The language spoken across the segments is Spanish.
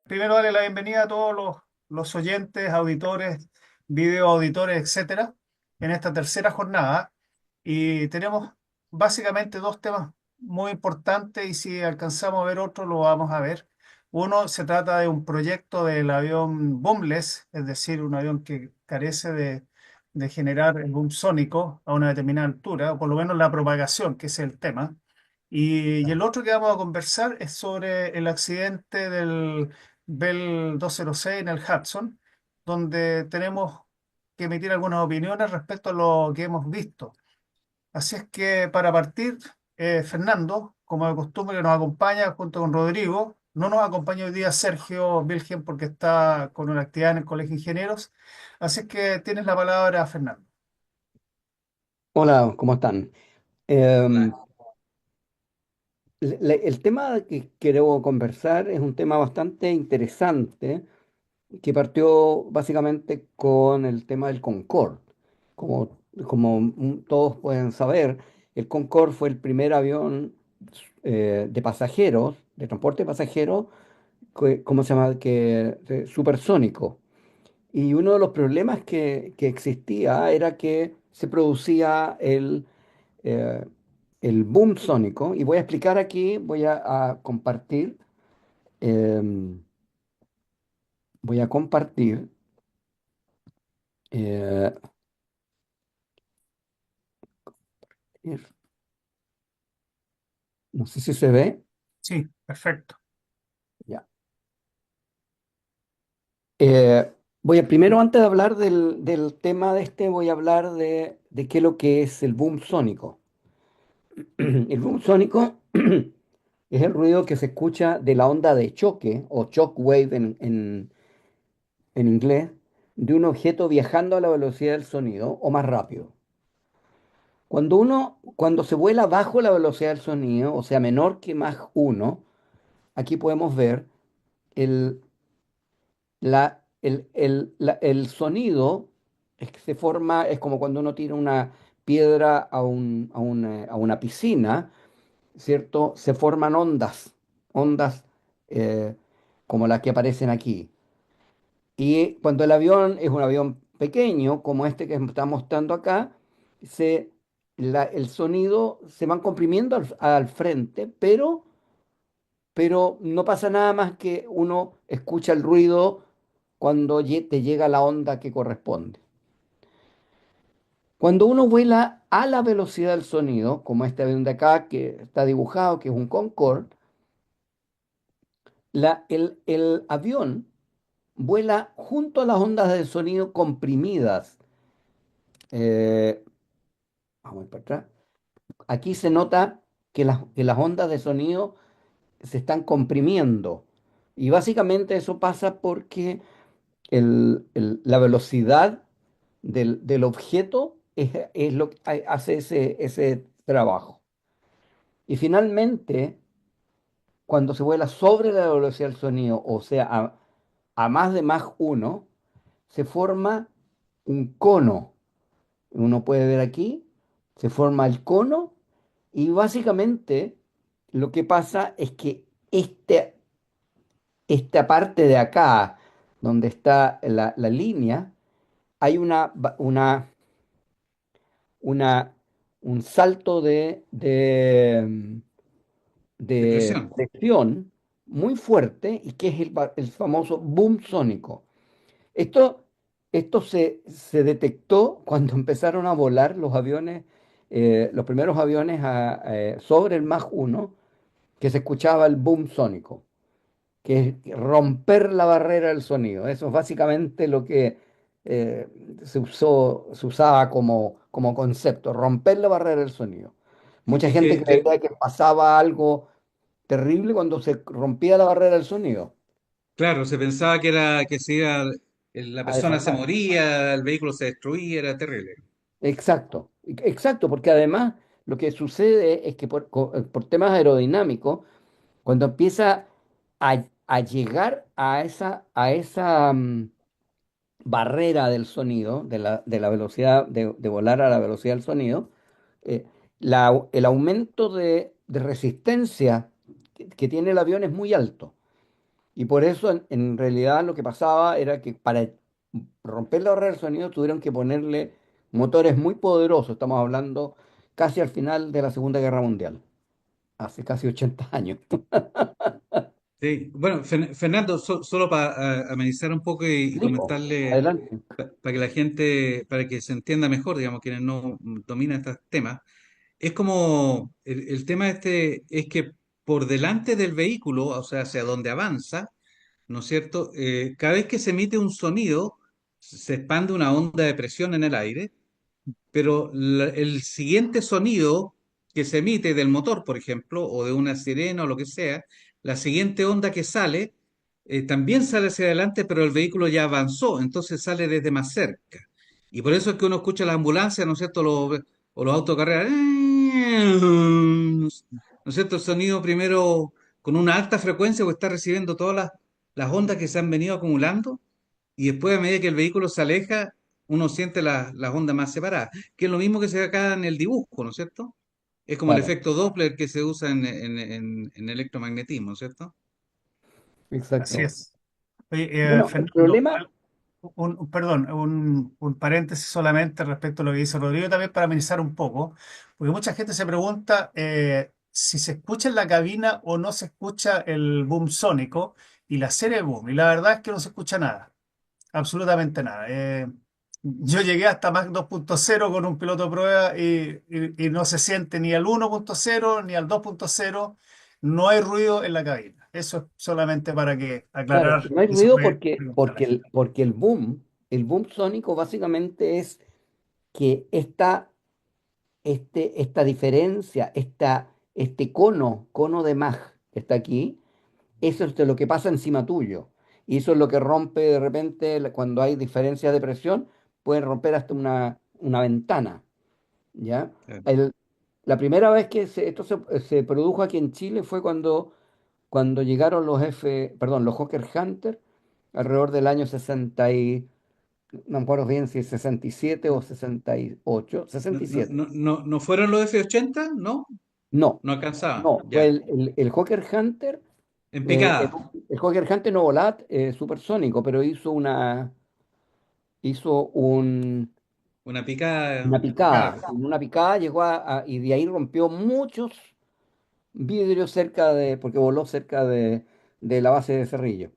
Primero, darle la bienvenida a todos los oyentes, auditores, video auditores, etcétera, en esta tercera jornada. Y tenemos básicamente dos temas muy importantes y si alcanzamos a ver otro, lo vamos a ver. Uno se trata de un proyecto del avión boomless, es decir, un avión que carece de generar el boom sónico a una determinada altura, o por lo menos la propagación, que es el tema. Y el otro que vamos a conversar es sobre el accidente del Bell 206 en el Hudson, donde tenemos que emitir algunas opiniones respecto a lo que hemos visto. Así es que para partir, Fernando, como de costumbre, nos acompaña junto con Rodrigo. No nos acompaña hoy día Sergio Vilgen porque está con una actividad en el Colegio de Ingenieros. Así es que tienes la palabra, Fernando. Hola, ¿cómo están? Em, el tema que quiero conversar es un tema bastante interesante que partió básicamente con el tema del Concorde. Como todos pueden saber, el Concorde fue el primer avión de pasajeros, de transporte de pasajeros, ¿cómo se llama? Supersónico. Y uno de los problemas que existía era que se producía eh, el boom sónico. Y voy a explicar aquí, a compartir, em, voy a compartir, eh, no sé si se ve, Sí, perfecto. ya. Primero, antes de hablar del tema de este, voy a hablar de qué es lo que es el boom sónico. El boom sónico es el ruido que se escucha de la onda de choque o shock wave en inglés de un objeto viajando a la velocidad del sonido o más rápido. Cuando se vuela bajo la velocidad del sonido, o sea, menor que Mach 1, aquí podemos ver el, el sonido es que se forma, es como cuando uno tira una piedra a una piscina, ¿cierto? Se forman ondas eh, como las que aparecen aquí. Y cuando el avión es un avión pequeño, como este que está mostrando acá, se, el sonido se van comprimiendo al frente, pero no pasa nada más que uno escucha el ruido cuando te llega la onda que corresponde. Cuando uno vuela a la velocidad del sonido, como este avión de acá que está dibujado, que es un Concorde, el avión vuela junto a las ondas de sonido comprimidas. Eh, Vamos para atrás. Aquí se nota que las ondas de sonido se están comprimiendo. Y básicamente eso pasa porque la velocidad del objeto es lo que hace ese trabajo. Y finalmente, cuando se vuela sobre la velocidad del sonido, o sea, a más de Mach 1, se forma un cono. Uno puede ver aquí, se forma el cono y básicamente lo que pasa es que esta parte de acá, donde está la línea, hay una, un salto De de presión. presión muy fuerte y que es el famoso boom sónico. Esto, esto se detectó cuando empezaron a volar los aviones, los primeros aviones sobre el Mach 1, que se escuchaba el boom sónico, que es romper la barrera del sonido. Eso es básicamente lo que eh, se usaba como concepto, romper la barrera del sonido. Mucha Es gente que creía que pasaba algo terrible cuando se rompía la barrera del sonido. claro, se pensaba que era que si iba, la A persona se desarmar. moría, el vehículo se destruía, era terrible. Exacto, exacto, porque además lo que sucede es que por temas aerodinámicos, cuando empieza a llegar a esa barrera del sonido, de la velocidad, de volar a la velocidad del sonido, eh, el aumento de resistencia que tiene el avión es muy alto. Y por eso, en realidad, lo que pasaba era que para romper la barrera del sonido tuvieron que ponerle motores muy poderosos. Estamos hablando casi al final de la Segunda Guerra Mundial, hace casi 80 años. Sí, bueno, Fernando, solo para amenizar un poco y Sí, po, comentarle adelante. para que la gente, para que se entienda mejor, digamos, quienes no dominan estos temas, es como el tema este es que por delante del vehículo, o sea, hacia donde avanza, ¿no es cierto? Cada vez que se emite un sonido, se expande una onda de presión en el aire, pero el siguiente sonido que se emite del motor, por ejemplo, o de una sirena o lo que sea, la siguiente onda que sale, también sale hacia adelante, pero el vehículo ya avanzó, entonces sale desde más cerca. Y por eso es que uno escucha la ambulancia, ¿no es cierto? O los autos de carrera, ¿no es cierto? El sonido primero con una alta frecuencia, porque está recibiendo todas las ondas que se han venido acumulando, y después, a medida que el vehículo se aleja, uno siente las ondas más separadas, que es lo mismo que se ve acá en el dibujo, ¿no es cierto? Es como el Claro, efecto Doppler que se usa en electromagnetismo, ¿no es cierto? Así exacto. es. Oye, Bueno, el Fernando, problema, perdón, un paréntesis solamente respecto a lo que dice Rodrigo, también para amenizar un poco, porque mucha gente se pregunta si se escucha en la cabina o no se escucha el boom sónico y la serie boom, y la verdad es que no se escucha nada. Absolutamente nada. Yo llegué hasta Mach 2.0 con un piloto de prueba y no se siente ni al 1.0 ni al 2.0. No hay ruido en la cabina. Eso es solamente para que claro, aclarar no hay eso ruido puede preguntar a la gente. porque el boom sónico básicamente es que esta diferencia, este cono de Mach que está aquí, eso es de lo que pasa encima tuyo. Y eso es lo que rompe de repente, cuando hay diferencias de presión, pueden romper hasta una ventana, ¿ya? Claro. El- la primera vez que esto se produjo aquí en Chile fue cuando llegaron los Hawker Hunter, alrededor del año 60 no me acuerdo bien si 67 o 68, ¿No, sesenta y no, siete no, no fueron los F-80? ¿No? No, No alcanzaban, no, fue ya. el Hawker Hunter. En El picada, Hawker Hunter no volaba supersónico, pero hizo una picada, una picada. claro. En una picada llegó y de ahí rompió muchos vidrios porque voló cerca de la base de Cerrillo.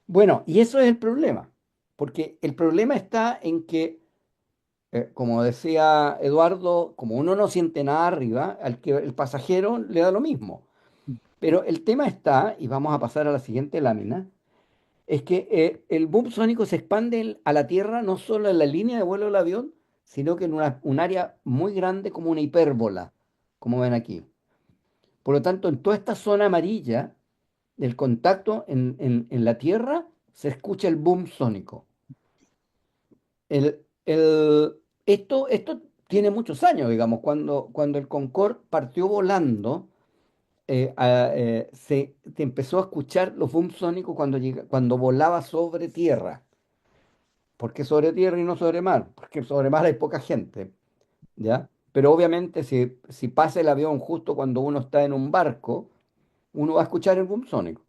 Bueno, y eso es el problema, porque el problema está en que, como decía Eduardo, como uno no siente nada arriba, el pasajero le da lo mismo. Pero el tema está, y vamos a pasar a la siguiente lámina, es que el boom sónico se expande a la Tierra no solo en la línea de vuelo del avión, sino que en un área muy grande como una hipérbola, como ven aquí. Por lo tanto, en toda esta zona amarilla del contacto en la Tierra se escucha el boom sónico. Esto tiene muchos años, digamos, cuando el Concorde partió volando, se empezó a escuchar los booms sónicos cuando volaba sobre tierra. ¿Por qué sobre tierra y no sobre mar? Porque sobre mar hay poca gente, ¿ya? Pero obviamente si pasa el avión justo cuando uno está en un barco, uno va a escuchar el boom sónico.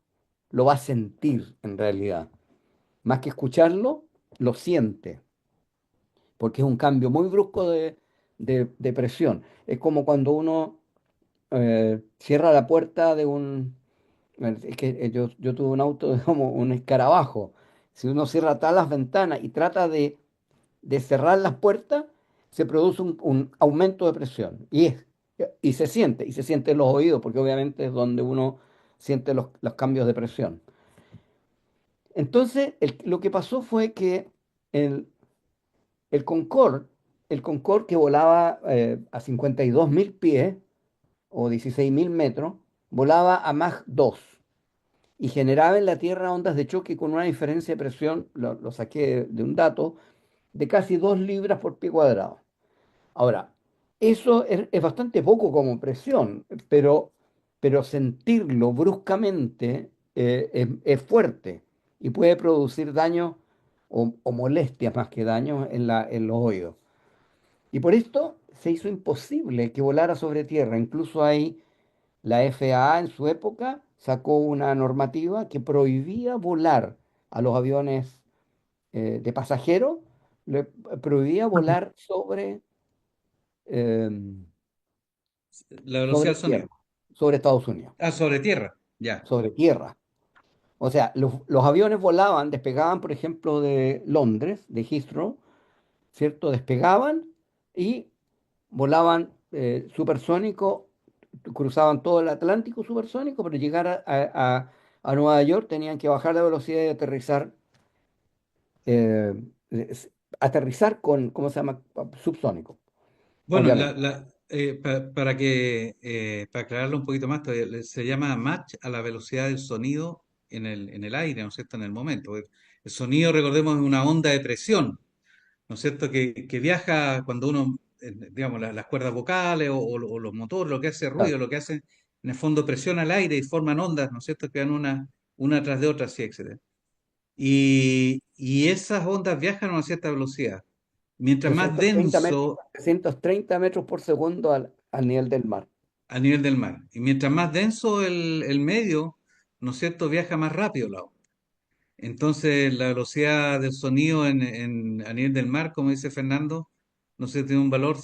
Lo va a sentir en realidad. Más que escucharlo, lo siente, porque es un cambio muy brusco de presión. Es como cuando uno cierra la puerta de un... Es que yo tuve un auto como un escarabajo. Si uno cierra todas las ventanas y trata de cerrar las puertas, se produce un aumento de presión. Y se siente en los oídos, porque obviamente es donde uno siente los cambios de presión. Entonces, lo que pasó fue que el, el Concorde, el Concorde que volaba a 52.000 pies o 16.000 metros, volaba a Mach 2 y generaba en la Tierra ondas de choque con una diferencia de presión, lo saqué de un dato, de casi 2 libras por pie cuadrado. Ahora, eso es bastante poco como presión, pero sentirlo bruscamente es fuerte y puede producir daño o molestias más que daño en los oídos. Y por esto se hizo imposible que volara sobre tierra. Incluso hay la FAA en su época sacó una normativa que prohibía volar a los aviones de pasajeros, le prohibía volar em, La velocidad sobre del tierra, sonido. sobre Estados Unidos, Ah, sobre tierra. Ya. sobre tierra. O sea, los aviones volaban, despegaban, por ejemplo, de Londres, de Heathrow, ¿cierto? Despegaban y volaban supersónico, cruzaban todo el Atlántico supersónico, pero llegar a Nueva York tenían que bajar la velocidad y aterrizar, eh, es- aterrizar con, ¿cómo se llama? Subsónico, Bueno, obviamente. para aclararlo un poquito más, todavía, se llama Mach a la velocidad del sonido en el aire, ¿no es cierto? En el momento. El sonido, recordemos, es una onda de presión, ¿no es cierto? Que viaja cuando uno, digamos, las cuerdas vocales o los motores, lo que hace Claro. ruido, lo que hace, en el fondo, presiona el aire y forman ondas, ¿no es cierto? Que van una tras de otra, así, etcétera. Y esas ondas viajan a una cierta velocidad. Mientras más denso 330 metros por segundo al nivel del mar. a nivel del mar, y mientras más denso el medio, ¿no es cierto?, viaja más rápido la onda. Entonces, la velocidad del sonido a nivel del mar, como dice Fernando, no sé, tiene un valor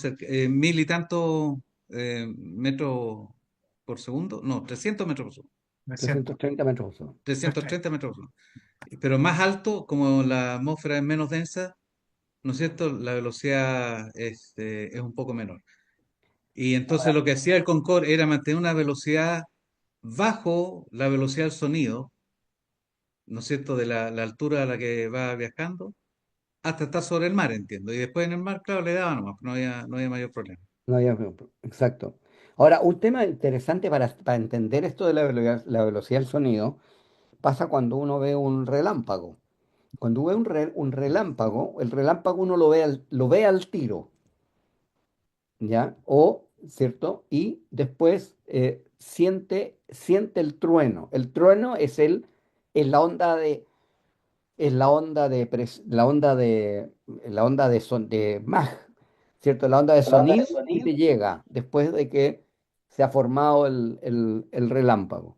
mil y tantos metros por segundo, no, 300 metros por segundo, Me siento. 330 metros por segundo. 330 metros por segundo. Pero más alto, como la atmósfera es menos densa, ¿no es cierto? La velocidad es un poco menor. Y entonces lo que hacía el Concorde era mantener una velocidad bajo la velocidad del sonido, ¿no es cierto?, de la altura a la que va viajando, hasta estar sobre el mar, entiendo. Y después en el mar, claro, le daba nomás, no había mayor problema. No había exacto. Ahora, un tema interesante para entender esto de la velocidad del sonido pasa cuando uno ve un relámpago. Cuando ve un relámpago, el relámpago uno lo ve al tiro, ¿ya? O, ¿cierto? Y después siente el trueno. El trueno es la onda es la onda de Mach, ¿cierto? La onda de La onda de sonido que sonido. te llega después de que se ha formado el relámpago.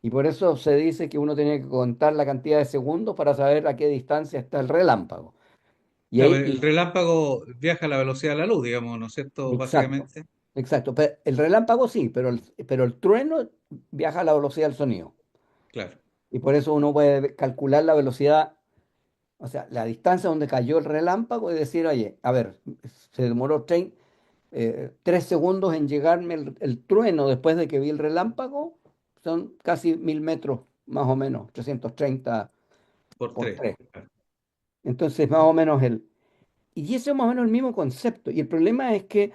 Y por eso se dice que uno tiene que contar la cantidad de segundos para saber a qué distancia está el relámpago. Y Claro, ahí, el relámpago viaja a la velocidad de la luz, digamos, ¿no es cierto?, exacto, básicamente. exacto. El relámpago sí, pero el trueno viaja a la velocidad del sonido. Claro. Y por eso uno puede calcular la velocidad. O sea, la distancia donde cayó el relámpago y decir, oye, a ver, se demoró 3 segundos en llegarme el trueno después de que vi el relámpago, son casi 1000 metros, más o menos, 330 Por por tres. 3. Claro. Entonces, más o menos Y ese es más o menos el mismo concepto. Y el problema es que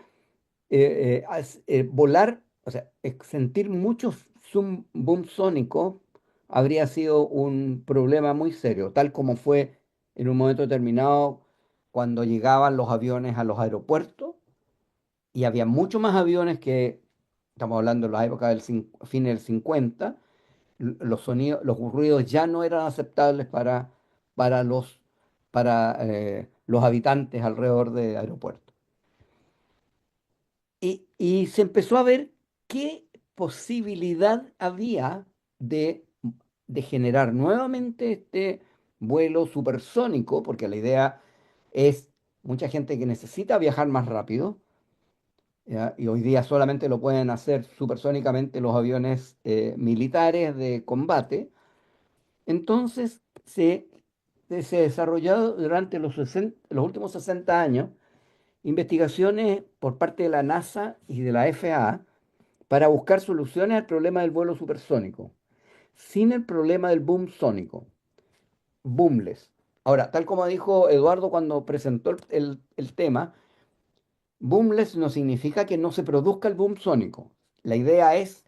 volar, o sea, sentir muchos boom sónicos habría sido un problema muy serio, tal como fue en un momento determinado cuando llegaban los aviones a los aeropuertos y había mucho más aviones que, estamos hablando de la época fin del 50, los sonidos, los ruidos ya no eran aceptables para los habitantes alrededor del aeropuerto. Y se empezó a ver qué posibilidad había de, de generar nuevamente este vuelo supersónico, porque la idea es mucha gente que necesita viajar más rápido, ¿ya? Y hoy día solamente lo pueden hacer supersónicamente los aviones militares de combate. Entonces se desarrolló durante los últimos 60 años investigaciones por parte de la NASA y de la FAA para buscar soluciones al problema del vuelo supersónico, sin el problema del boom sónico, boomless. Ahora, tal como dijo Eduardo cuando presentó el tema, boomless no significa que no se produzca el boom sónico. La idea es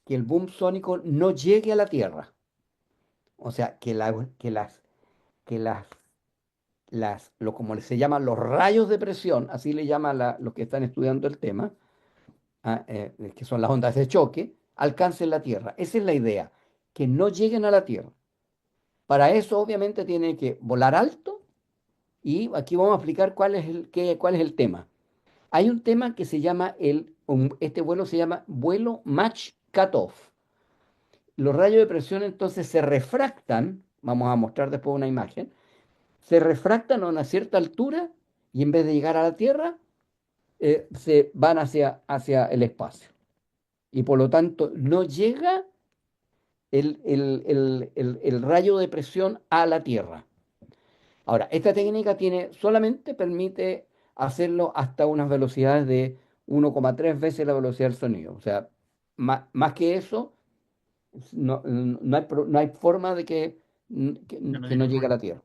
que el boom sónico no llegue a la Tierra. O sea, que como se llaman los rayos de presión, así le llaman los que están estudiando el tema, que son las ondas de choque, alcancen la Tierra. Esa es la idea, que no lleguen a la Tierra. Para eso, obviamente, tiene que volar alto y aquí vamos a explicar cuál es el tema. Hay un tema que se llama este vuelo se llama vuelo Match Cutoff. Los rayos de presión entonces se refractan, vamos a mostrar después una imagen, se refractan a una cierta altura y en vez de llegar a la Tierra, se van hacia el espacio. Y por lo tanto no llega el rayo de presión a la Tierra. Ahora, esta técnica solamente permite hacerlo hasta unas velocidades de 1,3 veces la velocidad del sonido. O sea, más que eso, no hay forma de Que no que no llega. llegue a la Tierra.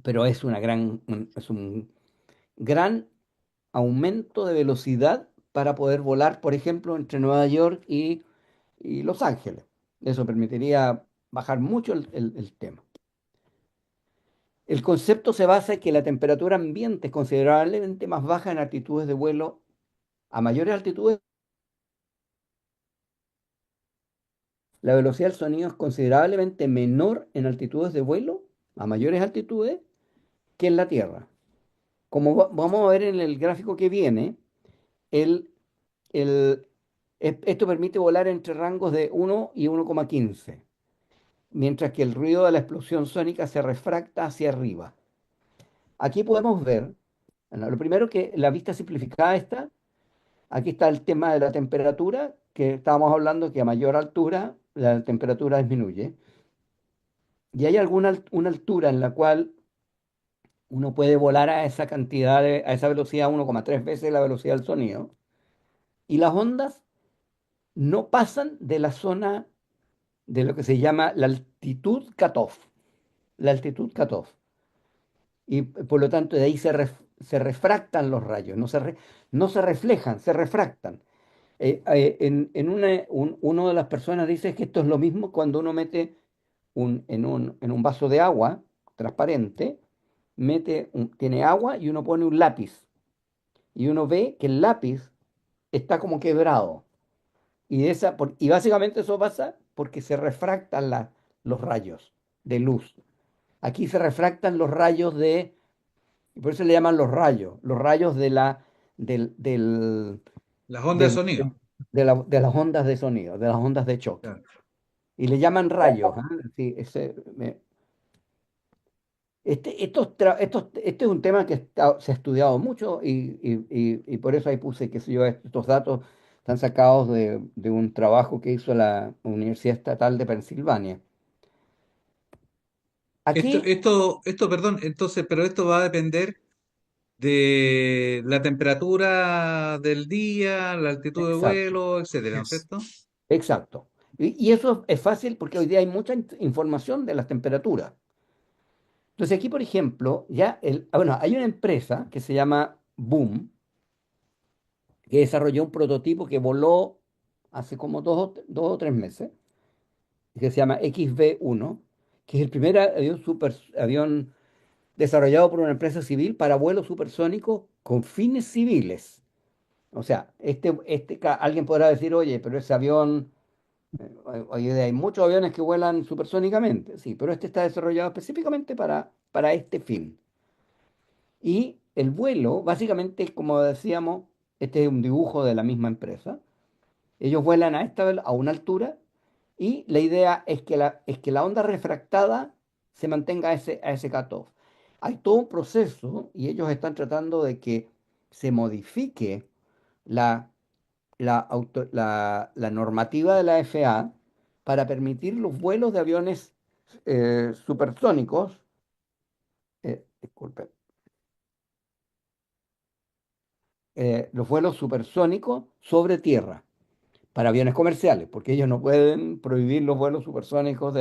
Pero es un gran aumento de velocidad para poder volar, por ejemplo, entre Nueva York y Los Ángeles. Eso permitiría bajar mucho el tema. El concepto se basa en que la temperatura ambiente es considerablemente más baja en altitudes de vuelo. A mayores altitudes, la velocidad del sonido es considerablemente menor en altitudes de vuelo, a mayores altitudes, que en la Tierra. Como vamos a ver en el gráfico que viene, el, el- esto permite volar entre rangos de 1 y 1,15, mientras que el ruido de la explosión sónica se refracta hacia arriba. Aquí podemos ver, bueno, lo primero que la vista simplificada está. Aquí está el tema de la temperatura, que estábamos hablando que a mayor altura la temperatura disminuye. Y hay una altura en la cual uno puede volar a esa cantidad, a esa velocidad 1,3 veces la velocidad del sonido. Y las ondas no pasan de la zona de lo que se llama la altitud cutoff. La altitud cutoff. Y por lo tanto de ahí se refractan los rayos, no se reflejan, se refractan. Uno de las personas dice que esto es lo mismo cuando uno mete en un vaso de agua transparente, tiene agua y uno pone un lápiz. Y uno ve que el lápiz está como quebrado. Y básicamente eso pasa porque se refractan los rayos de luz. Aquí se refractan los rayos y por eso le llaman los rayos del, del, Las ondas de del- sonido. de las ondas de sonido, de las ondas de choque. Claro. Y le llaman rayos. ¿Ah? Sí, este es un tema que se ha estudiado mucho y por eso ahí puse, qué sé yo, estos datos están sacados de un trabajo que hizo la Universidad Estatal de Pensilvania. Aquí, Perdón, entonces, pero esto va a depender de la temperatura del día, la altitud de exacto, vuelo, etcétera, ¿no es Es. cierto? exacto. Y eso es fácil porque hoy día hay mucha información de las temperaturas. Entonces aquí, por ejemplo, bueno, hay una empresa que se llama Boom, que desarrolló un prototipo que voló hace como 2 o 3 meses, que se llama XB-1, que es el primer avión desarrollado por una empresa civil para vuelos supersónicos con fines civiles. O sea, alguien podrá decir, oye, pero ese avión, hoy día hay muchos aviones que vuelan supersónicamente, sí, pero este está desarrollado específicamente para este fin. Y el vuelo, básicamente, como decíamos, este es un dibujo de la misma empresa. Ellos vuelan a una altura y la idea es que la onda refractada se mantenga a ese cutoff. Hay todo un proceso y ellos están tratando de que se modifique la, la normativa de la FAA para permitir los vuelos de aviones supersónicos, disculpe, los vuelos supersónicos sobre tierra para aviones comerciales, porque ellos no pueden prohibir los vuelos supersónicos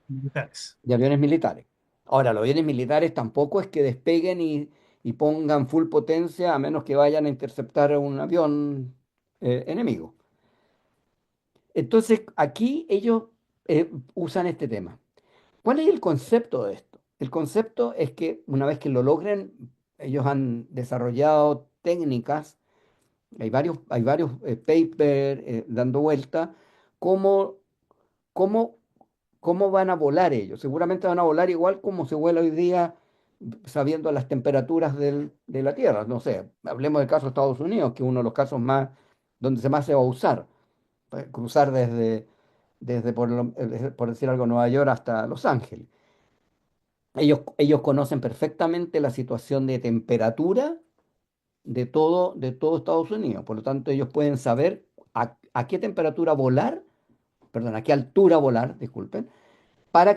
Militares. de aviones militares. Ahora, los aviones militares tampoco es que despeguen y pongan full potencia a menos que vayan a interceptar un avión enemigo. Entonces, aquí ellos usan este tema. ¿Cuál es el concepto de esto? El concepto es que una vez que lo logren, ellos han desarrollado técnicas, hay varios papers dando vuelta, cómo, cómo, cómo van a volar ellos. Seguramente van a volar igual como se vuela hoy día sabiendo las temperaturas de la Tierra. No sé, hablemos del caso de Estados Unidos, que es uno de los casos más, donde más se va a usar. Cruzar desde por decir algo, Nueva York hasta Los Ángeles. Ellos conocen perfectamente la situación de temperatura de todo Estados Unidos. Por lo tanto, ellos pueden saber a qué temperatura volar, perdón, a qué altura volar, disculpen, para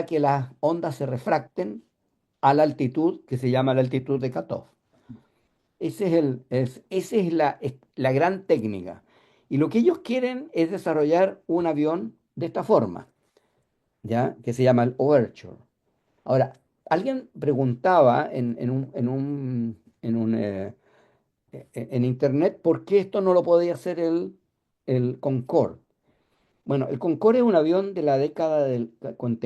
que las ondas se refracten a la altitud que se llama la altitud de cutoff. Esa es la gran técnica. Y lo que ellos quieren es desarrollar un avión de esta forma, ¿ya? Que se llama el Overture. Ahora, alguien preguntaba en internet por qué esto no lo podía hacer el Concorde. Bueno, el Concorde es un avión de la con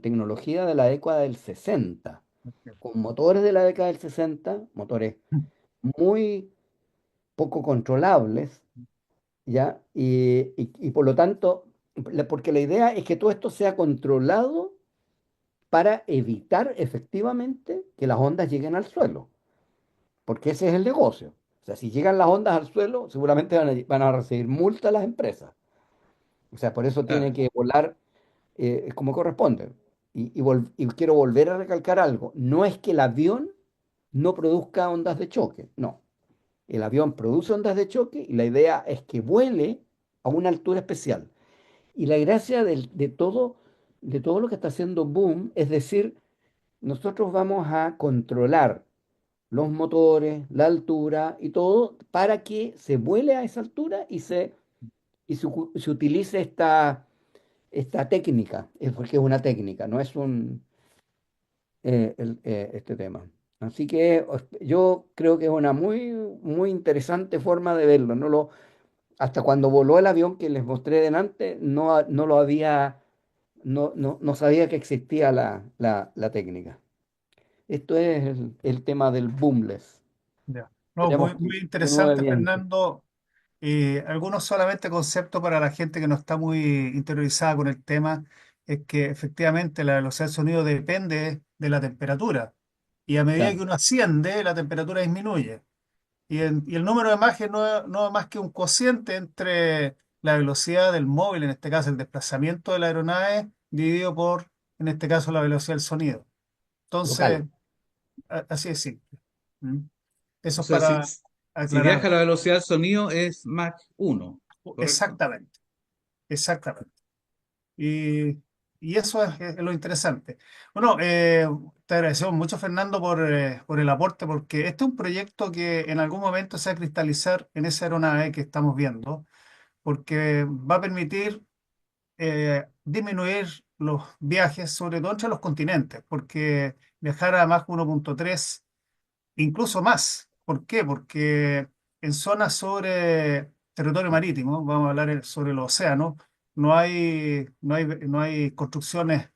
tecnología de la década del 60, con motores de la década del 60, motores muy poco controlables, ¿ya? Y por lo tanto, porque la idea es que todo esto sea controlado para evitar efectivamente que las ondas lleguen al suelo, porque ese es el negocio. O sea, si llegan las ondas al suelo, seguramente van a recibir multa las empresas. O sea, por eso tiene Claro. que volar como corresponde. Y quiero volver a recalcar algo. No es que el avión no produzca ondas de choque, no. El avión produce ondas de choque y la idea es que vuele a una altura especial. Y la gracia de todo lo que está haciendo Boom es decir, nosotros vamos a controlar los motores, la altura y todo para que se vuele a esa altura y se utilice esta técnica, porque es una técnica, no es este tema. Así que yo creo que es una muy, muy interesante forma de verlo. Hasta cuando voló el avión que les mostré delante, no lo había, no sabía que existía la técnica. Esto es el tema del boomless. Ya. No, Esperemos muy, que muy continúe interesante, bien. Fernando. Algunos solamente conceptos para la gente que no está muy interiorizada con el tema, es que efectivamente la velocidad del sonido depende de la temperatura. Y a medida que Claro, uno asciende, la temperatura disminuye. Y el número de Mach no es más que un cociente entre la velocidad del móvil, en este caso el desplazamiento de la aeronave, dividido por, en este caso, la velocidad del sonido. Entonces, local. así es simple. ¿Mm? Eso O es sea, para si viaja a aclarar. la velocidad del sonido es Mach 1, ¿correcto? Exactamente, exactamente. Y, y eso es lo interesante. Bueno, te agradecemos mucho, Fernando, por el aporte, porque este es un proyecto que en algún momento se va a cristalizar en esa aeronave que estamos viendo, porque va a permitir disminuir los viajes, sobre todo entre los continentes, porque viajar a Mach 1.3 incluso más. ¿Por qué? Porque en zonas sobre territorio marítimo, vamos a hablar sobre el océano, no hay construcciones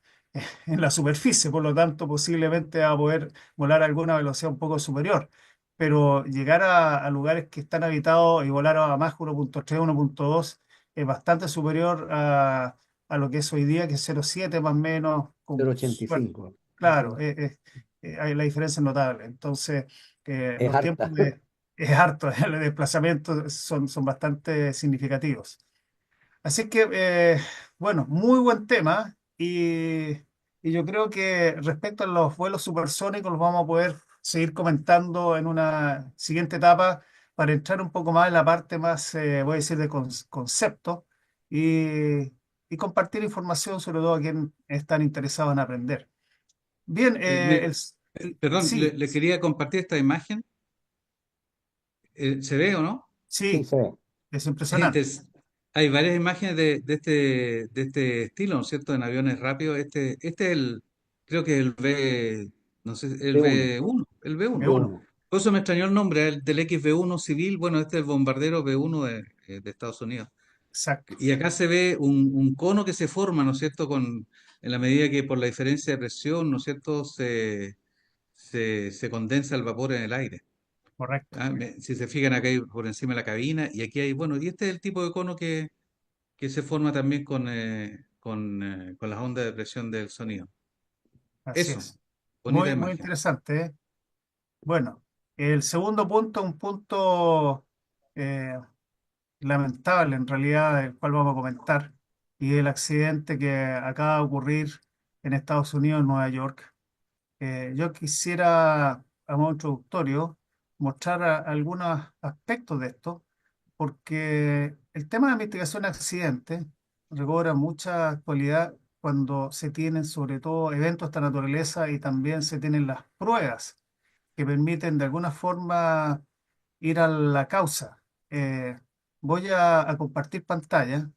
en la superficie, por lo tanto posiblemente va a poder volar a alguna velocidad un poco superior. Pero llegar a lugares que están habitados y volar a más 1.3, 1.2 es bastante superior a lo que es hoy día, que es 0.7 más o menos. 0,85. Claro, la diferencia es notable. Entonces, Es los tiempos harta. es harto, el desplazamiento son bastante significativos. Así que, bueno, muy buen tema y yo creo que respecto a los vuelos supersónicos los vamos a poder seguir comentando en una siguiente etapa para entrar un poco más en la parte más, voy a decir, de concepto y compartir información sobre todo a quienes están interesados en aprender. Bien, Mire, perdón, sí, le quería compartir esta imagen. ¿Se ve o no? Sí, sí, se ve. es Este impresionante. hay varias imágenes de este estilo, ¿no es cierto? En aviones rápidos. Este es creo que el no sé, el B1. B1, el B1. B1, B1. Por eso me extrañó el nombre, el del XB1 civil. Bueno, este es el bombardero B1 de Estados Unidos. exacto, Y acá se ve un cono que se forma, ¿no es cierto? En la medida que por la diferencia de presión, ¿no es cierto? Se condensa el vapor en el aire. correcto. Si se fijan acá hay por encima de la cabina y aquí hay, bueno, y este es el tipo de cono que se forma también con las ondas de presión del sonido. Así Eso. es. Bonita Muy imagen. interesante, ¿eh? Bueno, el segundo punto, un punto eh, lamentable en realidad, el cual vamos a comentar, y el accidente que acaba de ocurrir en Estados Unidos, en Nueva York. Yo quisiera, a modo introductorio, mostrar algunos aspectos de esto, porque el tema de investigación de accidentes recobra mucha actualidad cuando se tienen sobre todo eventos de esta naturaleza y también se tienen las pruebas que permiten de alguna forma ir a la causa. Voy a compartir pantalla,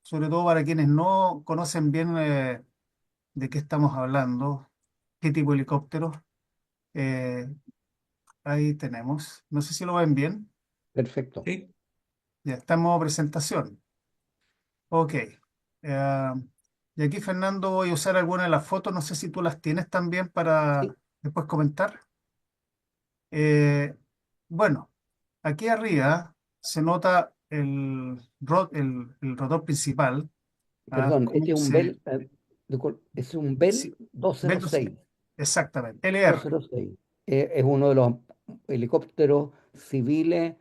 sobre todo para quienes no conocen bien de qué estamos hablando, qué tipo de helicóptero. Eh, Ahí tenemos. No sé si lo ven bien. Perfecto. Sí, Ya está en modo presentación. Ok. Y aquí, Fernando, voy a usar algunas de las fotos. No sé si tú las tienes también Sí, para después comentar. Eh, bueno, aquí arriba se nota el rotor principal. ¿Ah? perdón, Cómo este es un se... Bell, es un Bell Sí, Bell 206. exactamente. LR. 206. Es uno de los helicópteros civiles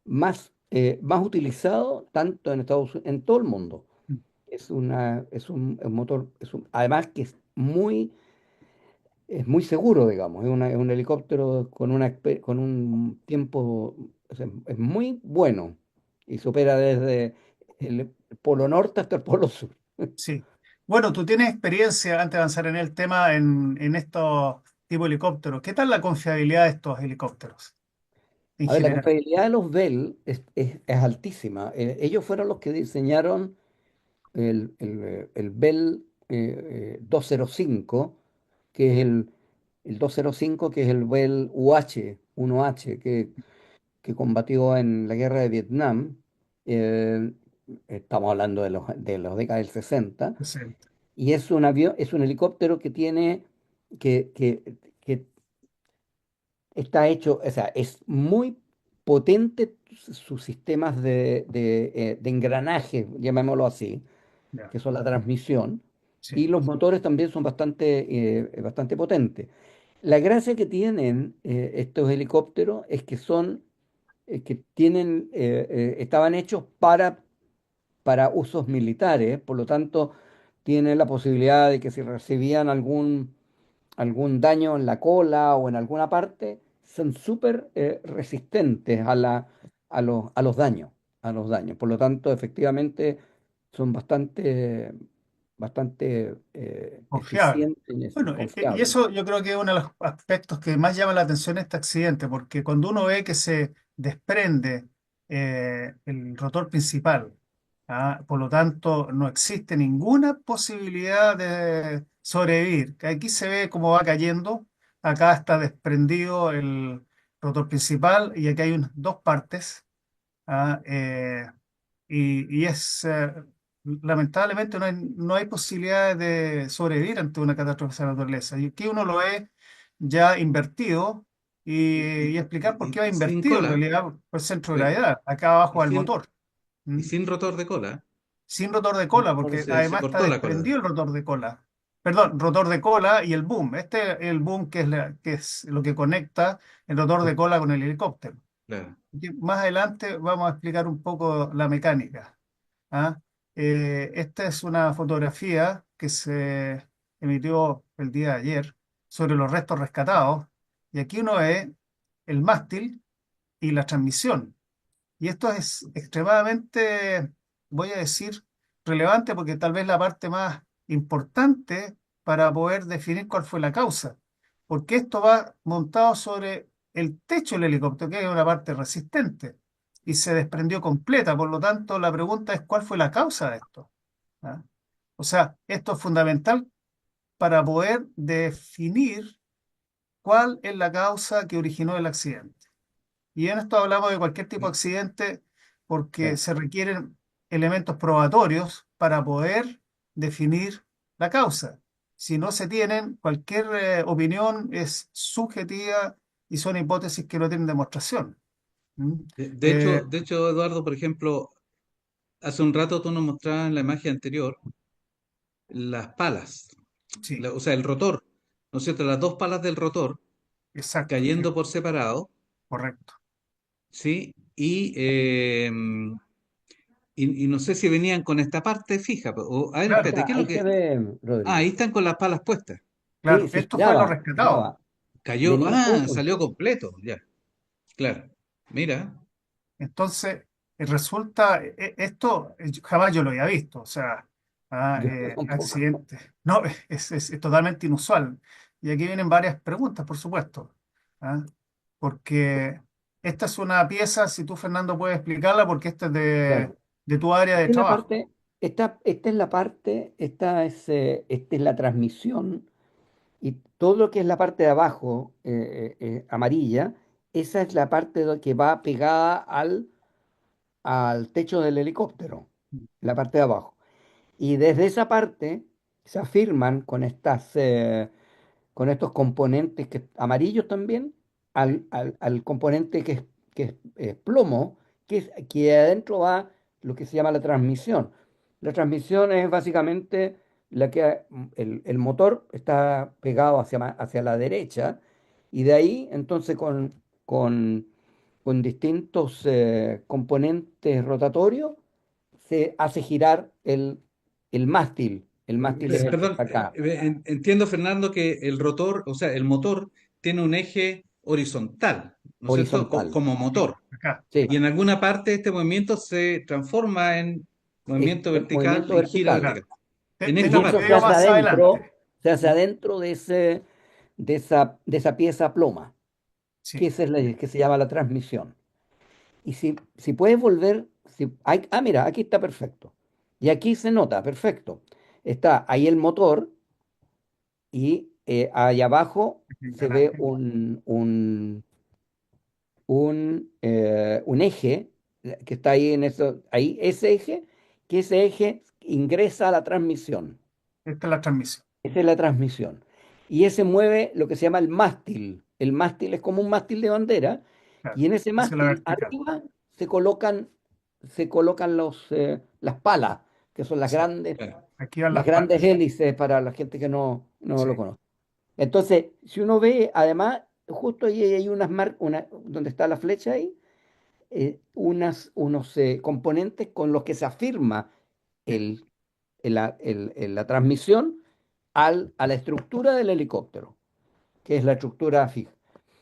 más utilizados tanto en en todo el mundo. Es un motor, además que es muy seguro, digamos. Es un helicóptero con un tiempo, o sea, es muy bueno y supera desde el Polo Norte hasta el Polo Sur. Sí. Bueno, tú tienes experiencia, antes de avanzar en el tema, en estos tipos de helicópteros. ¿Qué tal la confiabilidad de estos helicópteros en A ver, la general? confiabilidad de los Bell es altísima. Ellos fueron los que diseñaron el Bell 205, que es el 205, que es el Bell UH-1H, que combatió en la guerra de Vietnam. eh, Estamos hablando de los décadas del 60. Presente. Y es un avión, es un helicóptero que está hecho, o sea, es muy potente sus sistemas de engranaje, llamémoslo así, Ya, que son la transmisión, y sí, los motores también son bastante potentes. La gracia que tienen estos helicópteros es que estaban hechos para usos militares, por lo tanto, tienen la posibilidad de que si recibían algún daño en la cola o en alguna parte, son súper resistentes a los daños. Por lo tanto, efectivamente, son bastante confiable. eficientes en eso y Bueno, y confiables. eso yo creo que es uno de los aspectos que más llama la atención de este accidente, porque cuando uno ve que se desprende el rotor principal, ¿ah? Por lo tanto, no existe ninguna posibilidad de sobrevivir. Que aquí se ve cómo va cayendo, acá está desprendido el rotor principal y aquí hay dos partes. ¿Ah? Y lamentablemente no hay posibilidades de sobrevivir ante una catástrofe de esa naturaleza. Y aquí uno lo ve ya invertido y, y y- explicar por qué va y sin invertido en cola, realidad por el centro de ¿sí? gravedad, acá abajo Y del sin, motor. y ¿Mm? sin rotor de cola. Sin rotor de cola, porque Se además está cortó la cola. desprendido el rotor de cola. Perdón, rotor de cola y el boom. Este es el boom que es lo que conecta el rotor de cola con el helicóptero. Claro. Y más adelante vamos a explicar un poco la mecánica. ¿Ah? Esta es una fotografía que se emitió el día de ayer sobre los restos rescatados. Y aquí uno ve el mástil y la transmisión. Y esto es extremadamente, voy a decir, relevante porque tal vez la parte más importante para poder definir cuál fue la causa. Porque esto va montado sobre el techo del helicóptero, que es una parte resistente, y se desprendió completa. Por lo tanto, la pregunta es cuál fue la causa de esto. ¿Ah? O sea, esto es fundamental para poder definir cuál es la causa que originó el accidente. Y en esto hablamos de cualquier tipo de Y- accidente porque Sí. se requieren elementos probatorios para poder definir la causa. Si no se tienen, cualquier opinión es subjetiva y son hipótesis que no tienen demostración. ¿Mm? Eh, de hecho, Eduardo, por ejemplo, hace un rato tú nos mostrabas en la imagen anterior las palas, sí, o sea, el rotor. ¿no es cierto? Las dos palas del rotor exacto, cayendo por separado, correcto. ¿sí? Y no sé si venían con esta parte fija. A ver, Claro, espérate, Ya, ¿qué es lo ahí se que...? ve, Ah, ahí Rodrigo. están con las palas puestas. Sí, claro. sí, Esto fue lo giraba, rescatado. giraba. Cayó, Venía todo salió junto. completo, ya, claro. Mira, Entonces, resulta, esto jamás yo lo había visto, o sea, Yo tampoco. accidentes. No, es totalmente inusual. Y aquí vienen varias preguntas, por supuesto, ¿ah? Porque esta es una pieza, si tú, Fernando, puedes explicarla, porque esta es Claro. de tu área de Esta es la trabajo. parte, esta es la parte, esta es la transmisión y todo lo que es la parte de abajo, amarilla, esa es la parte que va pegada al techo del helicóptero, la parte de abajo. Y desde esa parte se afirman con estos componentes amarillos también al componente que es plomo, que adentro va lo que se llama la transmisión. La transmisión es básicamente el motor está pegado hacia la derecha y de ahí entonces con, con distintos componentes rotatorios se hace girar el mástil. El mástil es el que perdón, está acá. entiendo, Fernando, que el rotor, o sea, el motor tiene un eje horizontal, ¿no es cierto? Horizontal. Como Sí, motor. acá. Y Sí, en alguna parte este movimiento se transforma en es movimiento el vertical, movimiento en gira vertical. vertical. Claro. En Te Y esta lo eso parte. se explico hace más adelante. adentro de esa pieza ploma, que Sí. esa es la que se llama la transmisión. Y si puedes volver, mira, aquí está perfecto. Y aquí se nota, perfecto. Está ahí el motor y ahí abajo se ve un eje que está ahí ahí ese eje ingresa a la transmisión. Esta es la transmisión. Esa es la transmisión. Y ese mueve lo que se llama el mástil. El mástil es como un mástil de bandera. Claro. Y en ese Esa es la mástil vertical. arriba se colocan las palas, que son las Sí. grandes, Claro. las Aquí van las grandes palas. hélices para la gente que no Sí. lo conoce. Entonces, si uno ve, además, justo ahí hay donde está la flecha ahí, unos componentes con los que se afirma Sí. el, la transmisión a la estructura del helicóptero, que es la estructura fija.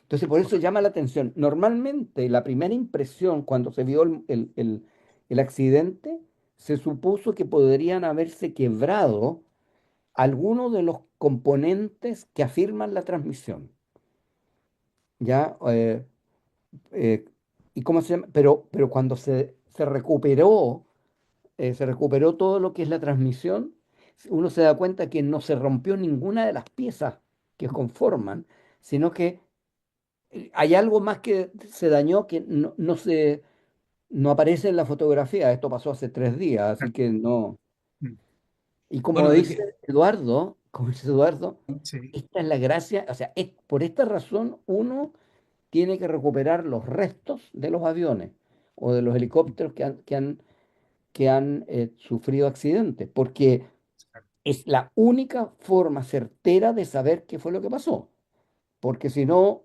Entonces, por eso Correcto. llama la atención. Normalmente, la primera impresión cuando se vio el accidente, se supuso que podrían haberse quebrado algunos de los componentes que afirman la transmisión. ¿Ya? Eh, ¿Y cómo se llama? Pero cuando se recuperó todo lo que es la transmisión, uno se da cuenta que no se rompió ninguna de las piezas que conforman, sino que hay algo más que se dañó que no aparece en la fotografía. Esto pasó hace 3 días, así Claro. que no. Mm. Y como Bueno, dice Eduardo, Sí. esta es la gracia, o sea, por esta razón uno tiene que recuperar los restos de los aviones o de los helicópteros que han sufrido accidentes, porque es la única forma certera de saber qué fue lo que pasó, porque si no,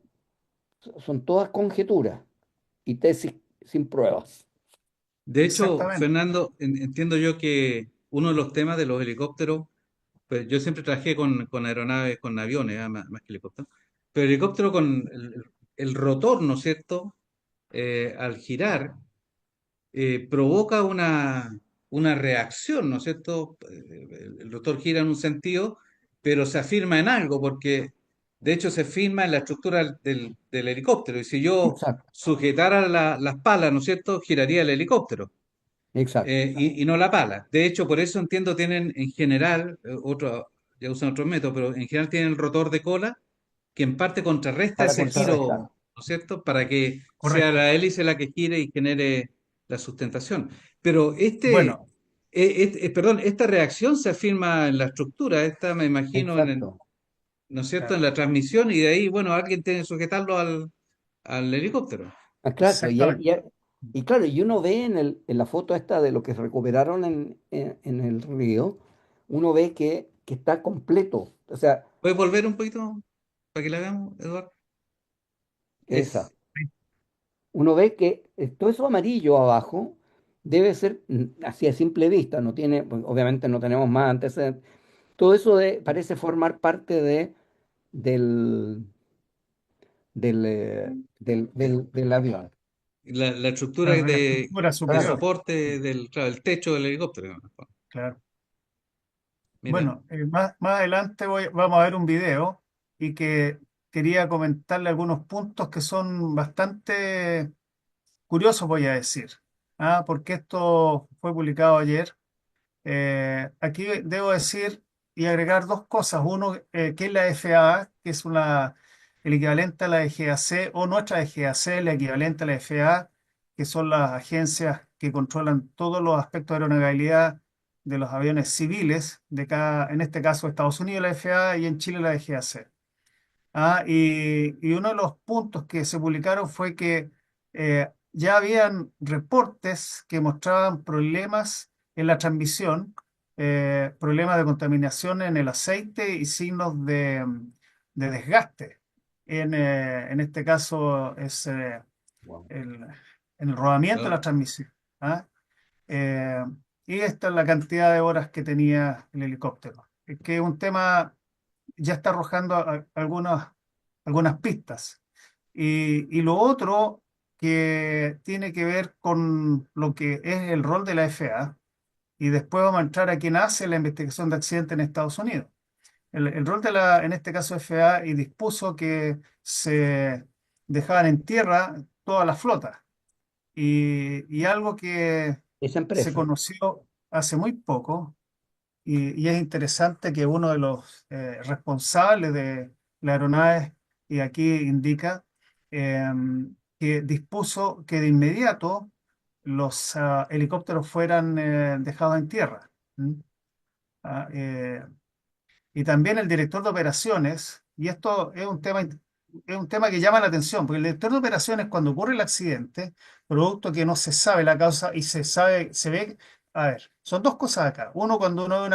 son todas conjeturas y tesis sin pruebas. de hecho, Exactamente. Fernando, entiendo yo que uno de los temas de los helicópteros, pues yo siempre trabajé con aeronaves, con aviones, más que helicópteros, pero el helicóptero con el rotor, ¿no es cierto? Al girar, provoca una reacción, ¿no es cierto? El rotor gira en un sentido, pero se afirma en algo, porque de hecho se firma en la estructura del helicóptero. Y si yo Exacto, sujetara las palas, ¿no es cierto?, giraría el helicóptero, exacto. y no la pala. De hecho, por eso entiendo tienen en general, ya usan otros métodos, pero en general tienen el rotor de cola que en parte contrarresta Para ese contrarrestar. giro, ¿no es cierto? Para que sea Correcto. la hélice la que gire y genere la sustentación. Pero Bueno, perdón, esta reacción se afirma en la estructura, esta me imagino Exacto. ¿no es cierto?, en claro, la transmisión y de ahí, bueno, alguien tiene que sujetarlo al helicóptero. Claro, exactamente. y claro, y uno ve en la foto esta de lo que recuperaron en el río, uno ve que que está completo. O sea, ¿Puedes volver un poquito para que la veamos, Eduardo? esa. Es, Uno ve que todo eso amarillo abajo debe ser, así a simple vista, no tiene, pues, obviamente no tenemos más antecedentes. Todo eso parece formar parte del, del avión. la estructura Claro, la estructura de superior, soporte del, claro, el techo del helicóptero. claro. Mira, Bueno, más adelante vamos a ver un video y que quería comentarle algunos puntos que son bastante curiosos, voy a decir. Porque esto fue publicado ayer. Aquí debo decir y agregar dos cosas. Uno, que es la FAA, que es el equivalente a la EGAC, o nuestra EGAC, la equivalente a la FAA, que son las agencias que controlan todos los aspectos de aeronavegabilidad de los aviones civiles, en este caso Estados Unidos la FAA y en Chile la EGAC. Y uno de los puntos que se publicaron fue que ya habían reportes que mostraban problemas en la transmisión, problemas de contaminación en el aceite y signos de desgaste. En este caso es Wow. el, en el rodamiento de la no, transmisión. ¿Ah? Eh, y esta es la cantidad de horas que tenía el helicóptero. Es que es un tema ya está arrojando algunas pistas. Y lo otro que tiene que ver con lo que es el rol de la FAA, y después vamos a entrar a quién hace la investigación de accidentes en Estados Unidos. El rol en este caso FAA, y dispuso que se dejaban en tierra toda la flota. Y algo que Esa se empresa. conoció hace muy poco, y es interesante que uno de los responsables de la aeronave, y aquí indica, eh, que dispuso que de inmediato los helicópteros fueran dejados en tierra. ¿Mm? Ah, eh, y también el director de operaciones, y esto es un tema que llama la atención, porque el director de operaciones, cuando ocurre el accidente, producto que no se sabe la causa y se ve, a ver, son dos cosas acá. Uno, cuando uno ve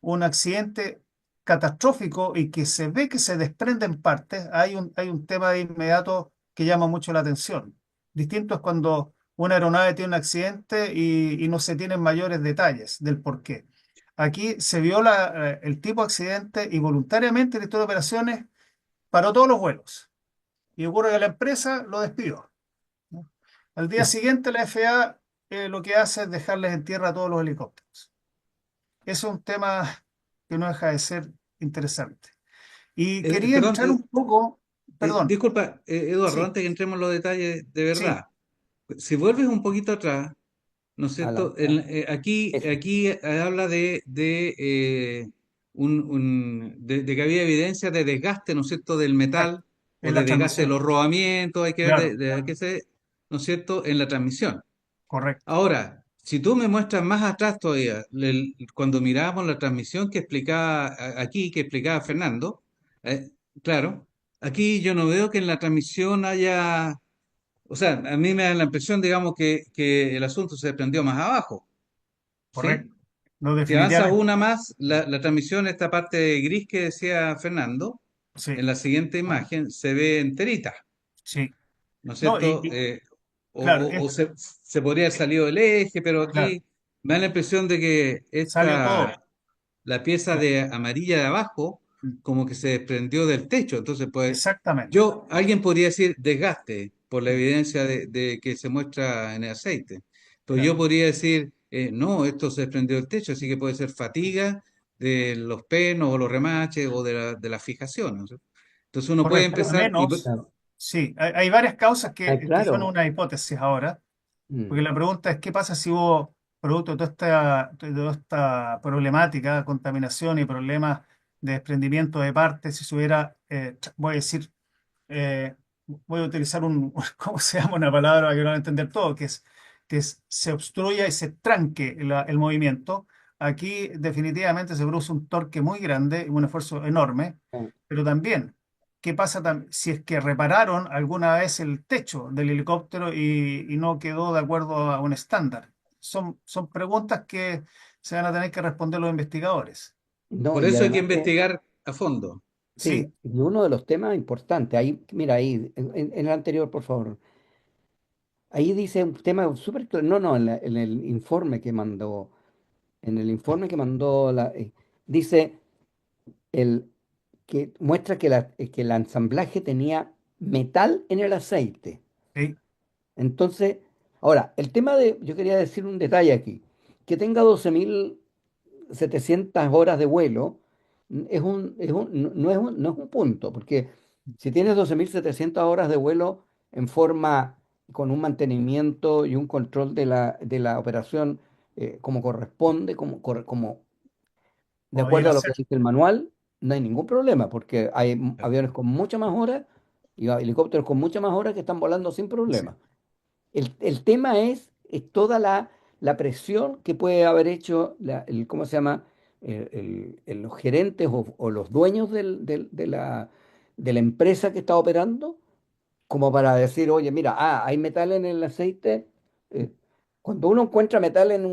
un accidente catastrófico y que se ve que se desprenden partes, hay un tema de inmediato que llama mucho la atención. Distinto es cuando una aeronave tiene un accidente y no se tienen mayores detalles del por qué. Aquí se vio el tipo de accidente y voluntariamente el director de operaciones paró todos los vuelos. Y ocurre que la empresa lo despidió, ¿no? Al día siguiente la FAA lo que hace es dejarles en tierra a todos los helicópteros. Eso es un tema que no deja de ser interesante. Y quería perdón, entrar un poco, perdón, disculpa, Eduardo, sí, antes que entremos en los detalles de sí, verdad, si vuelves un poquito atrás, ¿no es A la- cierto? Aquí, eso. habla de que había evidencia de desgaste, ¿no es cierto?, del exacto, metal o en la de desgaste de transmisión. los rodamientos, hay que ver Claro, de qué ¿no es cierto?, en la transmisión. correcto, Ahora, si tú me muestras más atrás todavía, cuando mirábamos la transmisión que explicaba aquí, que explicaba Fernando, eh, claro, aquí yo no veo que en la transmisión haya, o sea, a mí me da la impresión, digamos, que el asunto se prendió más abajo, ¿sí? correcto. No, Si avanzas definitivamente, una más, la transmisión, esta parte gris que decía Fernando, sí, en la siguiente imagen se ve enterita, sí. ¿no es No, cierto? claro, O se podría haber salido del eje, pero claro, aquí me da la impresión de que salió todo. la pieza Claro. de amarilla de abajo como que se desprendió del techo. Entonces, pues, Exactamente, alguien podría decir desgaste por la evidencia de que se muestra en el aceite. Pero claro. yo podría decir, no, esto se desprendió del techo, así que puede ser fatiga de los penos o los remaches o de la fijación, ¿no es cierto? Entonces uno puede Correcto. Al empezar y menos, Claro. sí, hay varias causas que son Claro. una hipótesis ahora, Mm. porque la pregunta es qué pasa si hubo, producto de toda esta problemática, contaminación y problemas de desprendimiento de partes, si se hubiera, voy a decir, eh, voy a utilizar ¿cómo se llama? Una palabra que no va a entender todo, se obstruya y se tranque el movimiento. Aquí definitivamente se produce un torque muy grande y un esfuerzo enorme, Ah, pero también, ¿qué pasa si es que repararon alguna vez el techo del helicóptero y no quedó de acuerdo a un estándar? Son preguntas que se van a tener que responder los investigadores. No, Por y eso hay que además que, investigar a fondo. Sí, sí, y uno de los temas importantes, ahí, mira, ahí, en el anterior, por favor, ahí dice un tema súper claro, no, no, en el informe que mandó, en el informe que mandó, dice el, que muestra que el ensamblaje tenía metal en el aceite. sí, Entonces, ahora, el tema de, yo quería decir un detalle aquí, que tenga 12.700 horas de vuelo no es un punto, porque si tienes 12.700 horas de vuelo en forma, con un mantenimiento y un control de la operación como corresponde, como de acuerdo podría a lo que ser. dice el manual, no hay ningún problema, porque hay aviones con muchas más horas y helicópteros con muchas más horas que están volando sin Sí, problema. El tema es toda la presión que puede haber hecho, ¿cómo se llama? Los gerentes o los dueños de la empresa que está operando, como para decir, oye, mira, hay metal en el aceite. eh, Cuando uno encuentra metal en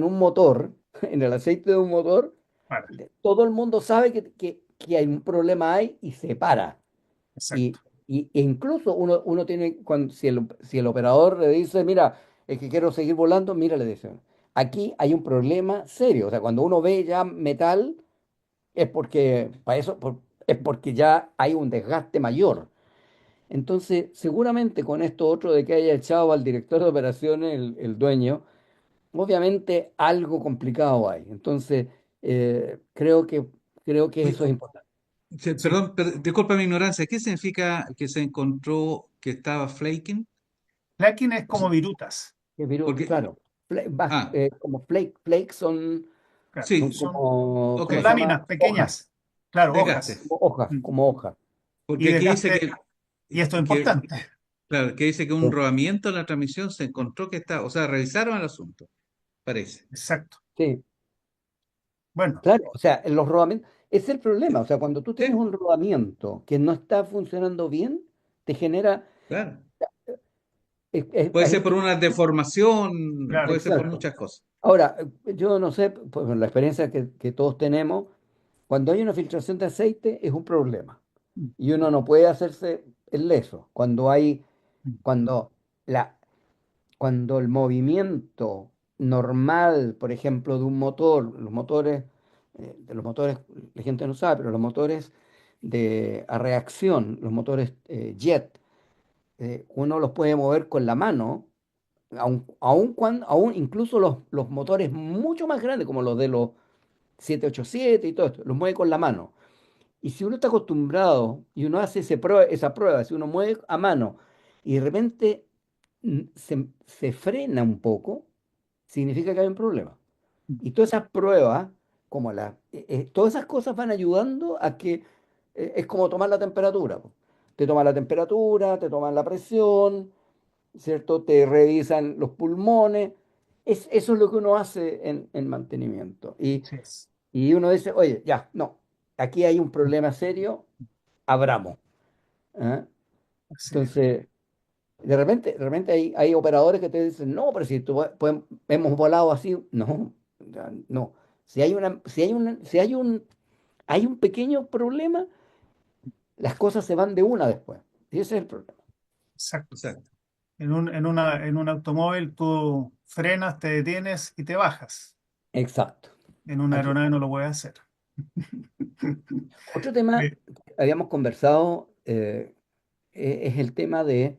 un motor, en el aceite de un motor, vale, todo el mundo sabe que hay un problema ahí y se para. exacto. E incluso uno tiene, si el operador le dice, mira, es que quiero seguir volando, mira, le dice, aquí hay un problema serio. O sea, cuando uno ve ya metal, es porque, para eso, es porque ya hay un desgaste mayor. Entonces, seguramente con esto otro de que haya echado al director de operaciones, el dueño, obviamente algo complicado hay. Entonces, creo que Oye, eso es importante. Sí. perdón, disculpa mi ignorancia. ¿Qué significa que se encontró que estaba flaking? Clacking es O sea, como virutas. porque, Claro, ah, como flakes son, Claro, son sí, como, ok, ¿cómo se llama? láminas Hojas, pequeñas. Claro, desgaste. hojas. como hojas, Mm. como hojas. Y Porque aquí dice desgaste, y esto es que, importante. claro, que dice que un Sí, rodamiento en la transmisión se encontró que está, o sea, revisaron el asunto, parece. Exacto. sí, Bueno, claro, o sea, en los rodamientos, es el problema, o sea, cuando tú tienes Sí, un rodamiento que no está funcionando bien, te genera, claro. Puede ser ahí por una deformación, claro. puede ser por exacto. muchas cosas. Ahora, yo no sé, pues, con la experiencia que todos tenemos, cuando hay una filtración de aceite es un problema Mm, y uno no puede hacerse el leso. mm, Cuando la, cuando el movimiento normal, por ejemplo, de un motor, de los motores, la gente no sabe, pero los motores a reacción, los motores jet, uno los puede mover con la mano, aun incluso los motores mucho más grandes, como los de los 787 y todo esto, los mueve con la mano. Y si uno está acostumbrado y uno hace esa prueba, si uno mueve a mano y de repente se frena un poco, significa que hay un problema. mm. Y todas esas pruebas, todas esas cosas van ayudando a que es como tomar la temperatura, po. Te toman la temperatura, te toman la presión, ¿cierto? Te revisan los pulmones. Eso es lo que uno hace en mantenimiento. Y, Así es. y uno dice, oye, ya, no, aquí hay un problema serio, abramos. ¿Ah? Así es. Entonces, de repente hay operadores que te dicen, no, pero si hemos volado así, no, ya, no. Si hay un pequeño problema, las cosas se van de una después. Y ese es el problema. Exacto. Exacto. En un automóvil tú frenas, te detienes y te bajas. Exacto. En una Aquí. aeronave no lo puedes hacer. Otro tema Eh, que habíamos conversado es el tema de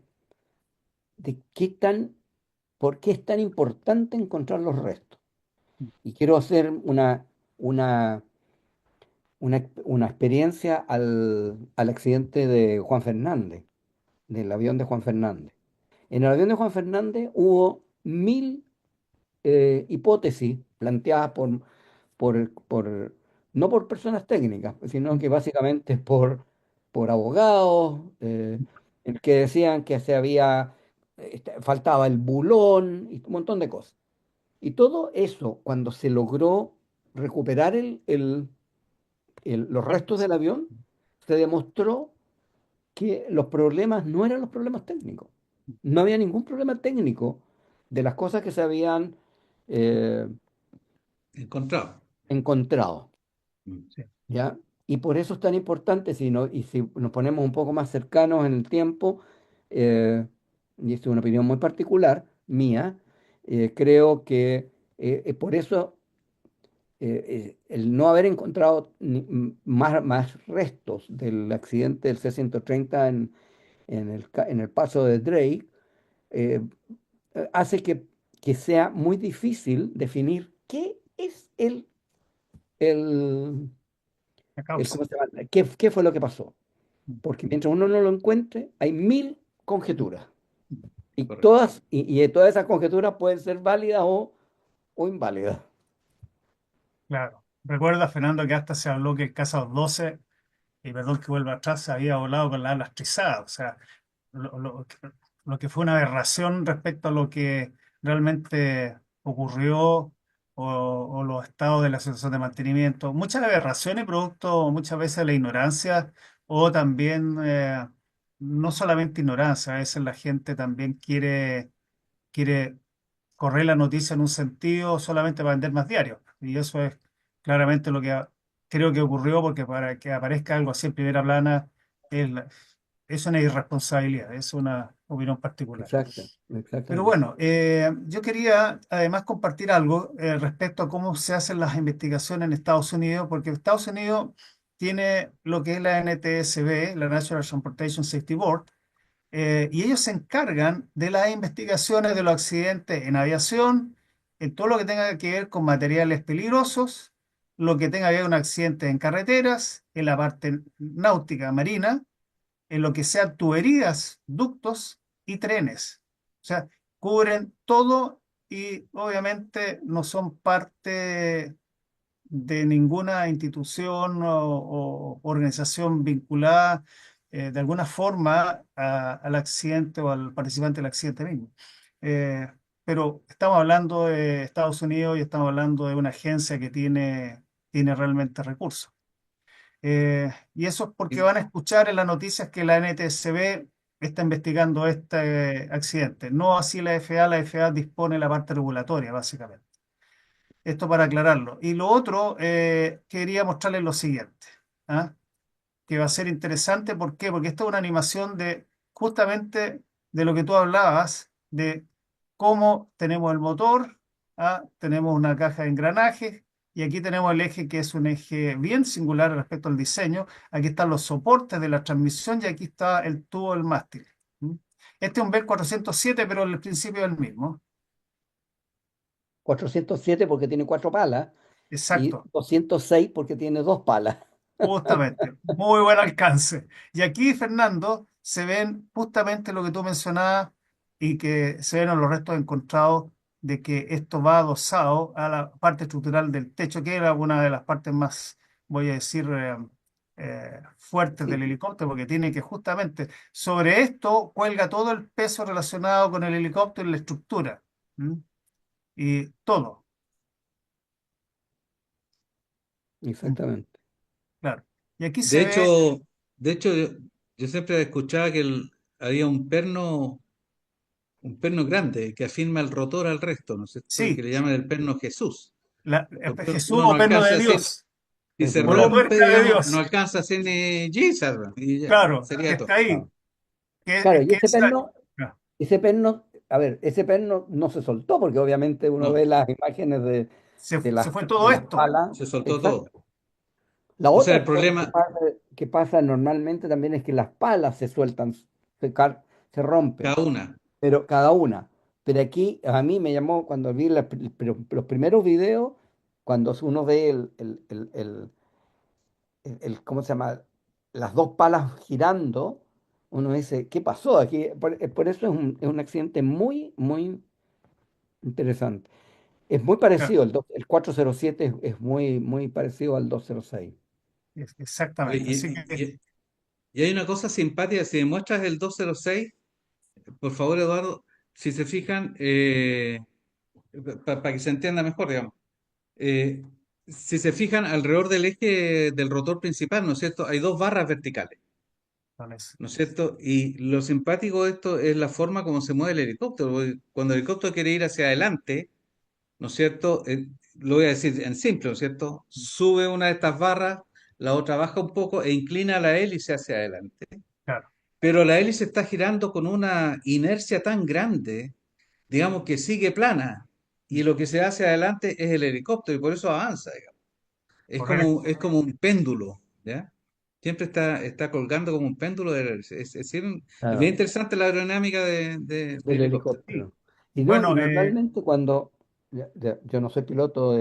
por qué es tan importante encontrar los restos. Y quiero hacer una, una experiencia al accidente de Juan Fernández, del avión de Juan Fernández. En el avión de Juan Fernández hubo 1.000 hipótesis planteadas no por personas técnicas, sino que básicamente por abogados, el que decían que faltaba el bulón y un montón de cosas. Y todo eso, cuando se logró recuperar los restos partes. del avión, se demostró que los problemas no eran los problemas técnicos. No había ningún problema técnico de las cosas que se habían eh, Encontrado. encontrado. Mm. Sí. ¿ya? Y por eso es tan importante, y si nos ponemos un poco más cercanos en el tiempo, eh, y esto es una opinión muy particular mía, creo que por eso el no haber encontrado más restos del accidente del C-130 en el paso de Drake, eh, hace que sea muy difícil definir qué es el, La ¿cómo causa. se llama? ¿Qué fue lo que pasó? Porque mientras uno no lo encuentre, hay mil conjeturas. Correcto. Y todas esas conjeturas pueden ser válidas o inválidas. Claro. Recuerda, Fernando, que hasta se habló que el caso 12, y perdón que vuelva atrás, se había volado con las alas trizadas. O sea, lo que fue una aberración respecto a lo que realmente ocurrió o los estados de la asociación de mantenimiento. Muchas aberraciones producto muchas veces de la ignorancia o también, no solamente ignorancia, a veces la gente también quiere correr la noticia en un sentido solamente para vender más diarios. Y eso es claramente lo que creo que ocurrió, porque para que aparezca algo así en primera plana es, es una irresponsabilidad, es una opinión particular. Exacto, Pero exactamente. bueno, yo quería además compartir algo respecto a cómo se hacen las investigaciones en Estados Unidos, porque Estados Unidos tiene lo que es la NTSB, la National Transportation Safety Board, y ellos se encargan de las investigaciones de los accidentes en aviación, en todo lo que tenga que ver con materiales peligrosos, lo que tenga que ver con accidentes en carreteras, en la parte náutica marina, en lo que sean tuberías, ductos y trenes. O sea, cubren todo y obviamente no son parte de ninguna institución o organización vinculada de alguna forma al accidente o al participante del accidente mismo. Eh, pero estamos hablando de Estados Unidos y estamos hablando de una agencia que tiene realmente recursos. Y eso es porque Y- van a escuchar en las noticias que la NTSB está investigando este accidente. No así la FAA dispone de la parte regulatoria, básicamente. Esto para aclararlo. Y lo otro, quería mostrarles lo siguiente, ¿ah? Que va a ser interesante. ¿Por qué? Porque esta es una animación de justamente de lo que tú hablabas, de cómo tenemos el motor, ¿ah? Tenemos una caja de engranajes y aquí tenemos el eje que es un eje bien singular respecto al diseño. Aquí están los soportes de la transmisión y aquí está el tubo del mástil. ¿Mm? Este es un Bell 407, pero el principio es el mismo. 407 porque tiene cuatro palas y Exacto. 206 porque tiene dos palas. Justamente, muy buen alcance. Y aquí, Fernando, se ven justamente lo que tú mencionabas y que se ven en los restos encontrados de que esto va adosado a la parte estructural del techo, que era una de las partes más, voy a decir, fuertes Sí, del helicóptero, porque tiene que justamente sobre esto cuelga todo el peso relacionado con el helicóptero y la estructura. ¿Mm? Y todo. ¿Mm? exactamente. Claro. Y aquí se De ve, hecho, de hecho, yo siempre escuchaba que había un perno grande que afirma el rotor al resto, ¿no es cierto? Y que sí, le llaman el perno Jesús. Porque Jesús uno no o perno alcanza de a hacer, Dios. si se O la Ujú. rompe, tuerca de digamos, no Dios, alcanza a hacer ni Jesus, y ya, claro, que sería todo. está Ah, ahí, claro, y que esa, ah, a ver, ese perno no se soltó porque obviamente uno No, ve las imágenes se fue de todo las esto. palas. se soltó todo. Exacto. La O sea, otra el cosa problema, que pasa normalmente también es que las palas se sueltan, se rompen, cada una. pero cada una. Pero aquí a mí me llamó cuando vi los primeros videos, cuando uno ve ¿cómo se llama? Las dos palas girando, uno dice, ¿qué pasó aquí? Por eso es un accidente muy, muy interesante. Es muy Claro, parecido, el 407 es muy, muy parecido al 206. Oye, exactamente. Así que, y hay una cosa simpática, si demuestras el 206, por favor, Eduardo, si se fijan, para que se entienda mejor, digamos, eh, si se fijan alrededor del eje del rotor principal, ¿no es cierto? Hay dos barras verticales, Vanessa, ¿no es cierto? Y lo simpático de esto es la forma como se mueve el helicóptero, porque cuando el helicóptero quiere ir hacia adelante, ¿no es cierto? lo voy a decir en simple, ¿no es cierto? Sube una de estas barras, la otra baja un poco e inclina la hélice hacia adelante. Claro, Pero la hélice está girando con una inercia tan grande, digamos que sigue plana. Y lo que se hace adelante es el helicóptero y por eso avanza, digamos. correcto. Es como un péndulo, ¿ya? Siempre está colgando como un péndulo de la hélice. Es bien Claro, interesante la aerodinámica del del helicóptero. Sí. helicóptero. Y no, y Bueno, normalmente cuando, yo no soy piloto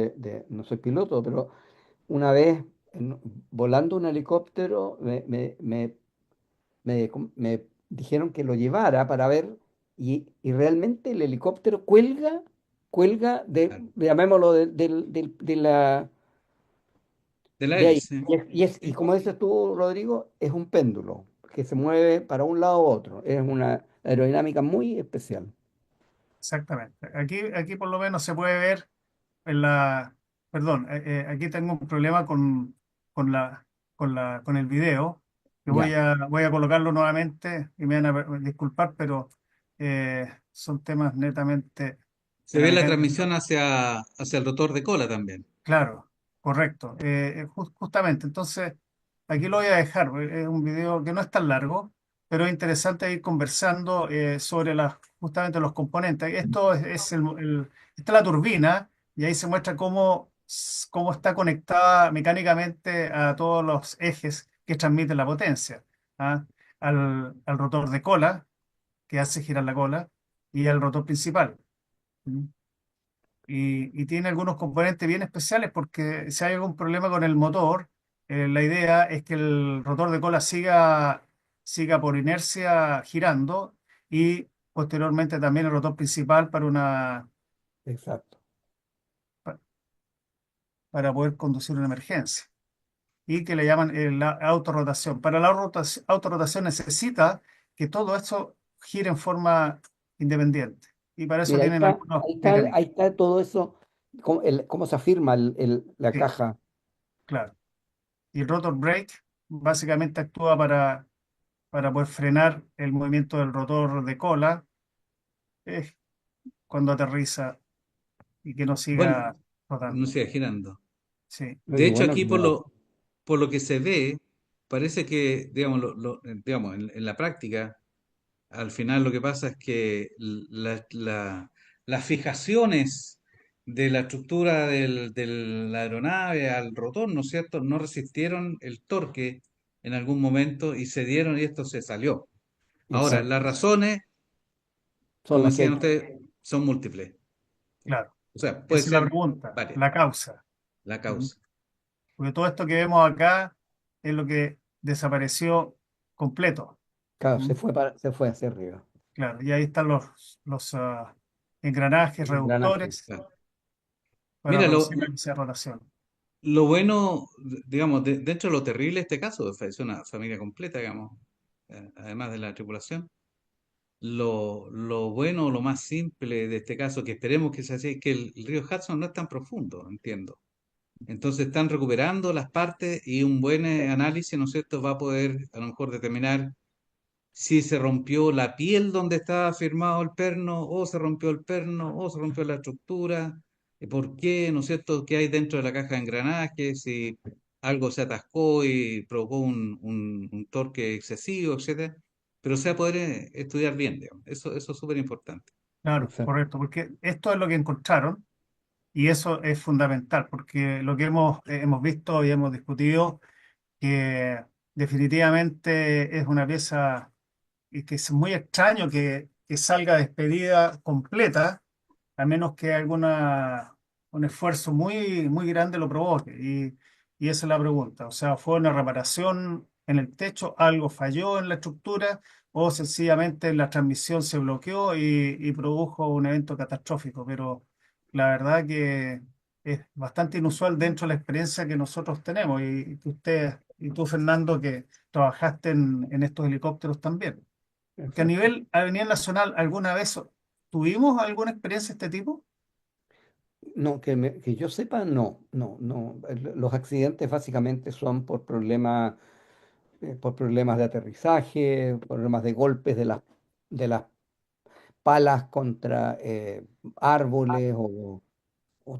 no soy piloto, pero una vez volando un helicóptero me dijeron que lo llevara para ver y realmente el helicóptero cuelga Claro. llamémoslo De la de ahí. hélice. Y ¿Sí? como dices tú, Rodrigo, es un péndulo que se mueve para un lado u otro. Es una aerodinámica muy especial. exactamente. Aquí por lo menos se puede ver en la, perdón, aquí tengo un problema con con el video, que Ya, voy a colocarlo nuevamente y me van a disculpar, pero son temas netamente de Se la ve la mecánica. transmisión hacia el rotor de cola también. Claro, correcto. Justamente, entonces, aquí lo voy a dejar. Es un video que no es tan largo, pero es interesante ir conversando sobre justamente los componentes. Esto es esta es la turbina y ahí se muestra cómo está conectada mecánicamente a todos los ejes que transmiten la potencia, ¿ah? Al rotor de cola, que hace girar la cola, y al rotor principal. ¿Mm? Y tiene algunos componentes bien especiales porque si hay algún problema con el motor, la idea es que el rotor de cola siga por inercia girando y posteriormente también el rotor principal exacto. pa- para poder conducir una emergencia y que le llaman la autorrotación. Para la autorrotación necesita que todo esto gire en forma independiente y para eso Mira, tienen algunos ahí mecanismos. está todo eso, cómo se afirma la Sí, caja. claro. Y el rotor brake básicamente actúa para poder frenar el movimiento del rotor de cola eh, cuando aterriza y que no Bueno, siga no rotando. sigue girando. Sí, De Qué hecho, bueno aquí que me da. por lo que se ve, parece que, digamos, digamos en la práctica, al final lo que pasa es que las fijaciones de la estructura de la aeronave al rotor, ¿no es cierto?, no resistieron el torque en algún momento y se dieron y esto se salió. Ahora, las Exacto. razones, Son como las que decían hay. ustedes, son múltiples. claro. O sea, puede Esa es la ser pregunta, varias, la causa. la ¿Mm? causa. Porque todo esto que vemos acá es lo que desapareció completo. Claro, ¿Mm? se fue hacia arriba. Claro, y ahí están los engranajes El engranaje. reductores Claro. para Mira, producir la velocidad de rotación. lo bueno, digamos, dentro de lo terrible de este caso, es una familia completa, digamos, además de la tripulación. Lo bueno, lo más simple de este caso, que esperemos que sea así, es que el río Hudson no es tan profundo, entiendo. Entonces están recuperando las partes y un buen análisis, ¿no es cierto?, va a poder a lo mejor determinar si se rompió la piel donde estaba firmado el perno, o se rompió el perno, o se rompió la estructura, por qué, ¿no es cierto?, qué hay dentro de la caja de engranajes, si algo se atascó y provocó un torque excesivo, etcétera. Pero se va a poder estudiar bien, digamos. Eso es súper importante. Claro, Exacto. correcto, porque esto es lo que encontraron. Y eso es fundamental, porque lo que hemos visto y hemos discutido, que definitivamente es una pieza y que es muy extraño que salga despedida completa, a menos que un esfuerzo muy grande lo provoque. Y esa es la pregunta. O sea, ¿fue una reparación en el techo? ¿Algo falló en la estructura? ¿O sencillamente la transmisión se bloqueó y produjo un evento catastrófico? Pero la verdad que es bastante inusual dentro de la experiencia que nosotros tenemos y que usted y tú, Fernando, que trabajaste en estos helicópteros también. Que a Exacto. nivel a nivel nacional, ¿alguna vez tuvimos alguna experiencia de este tipo? No, que yo sepa, no, no, no. Los accidentes básicamente son por problemas de aterrizaje, problemas de golpes de las palas contra árboles o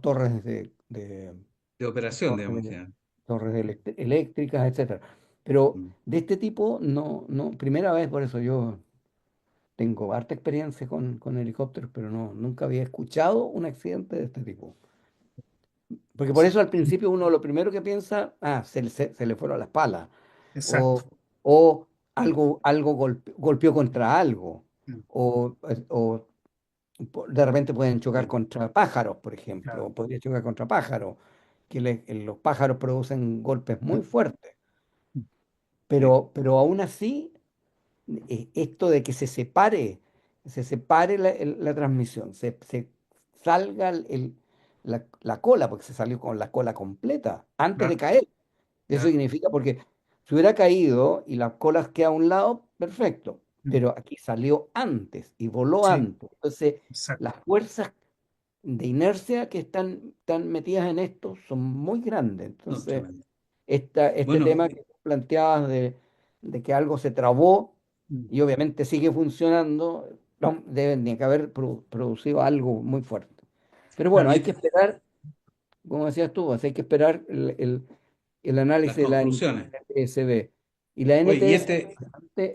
torres de de operación, digamos, en torres, general. torres eléctricas, etcétera. Pero Mm. de este tipo primera vez, por eso yo tengo harta experiencia con helicópteros, pero nunca había escuchado un accidente de este tipo. Porque por Sí, eso al principio uno lo primero que piensa, se le fueron las palas, exacto. o, o algo golpeó contra algo, Mm, o de repente pueden chocar Sí, contra pájaros, por ejemplo, claro. o podría chocar contra pájaros, que los pájaros producen golpes muy fuertes, sí, pero aún así, esto de que se separe la transmisión, se salga la cola, porque se salió con la cola completa antes de Claro, caer. Eso claro. significa, porque si hubiera caído y las colas queda a un lado, perfecto, Mm, pero aquí salió antes y voló sí, antes. Entonces, exacto. las fuerzas de inercia que están metidas en esto son muy grandes. no, Entonces, tremendo. este Bueno, tema que tú planteabas de que algo se trabó Mm. y obviamente sigue funcionando, no, deben de que haber producido algo muy fuerte. Pero bueno, Claro, y hay que esperar, como decías tú, pues, hay que esperar el las análisis de la conclusiones. NTSB. Y la Oye, y NTSB este,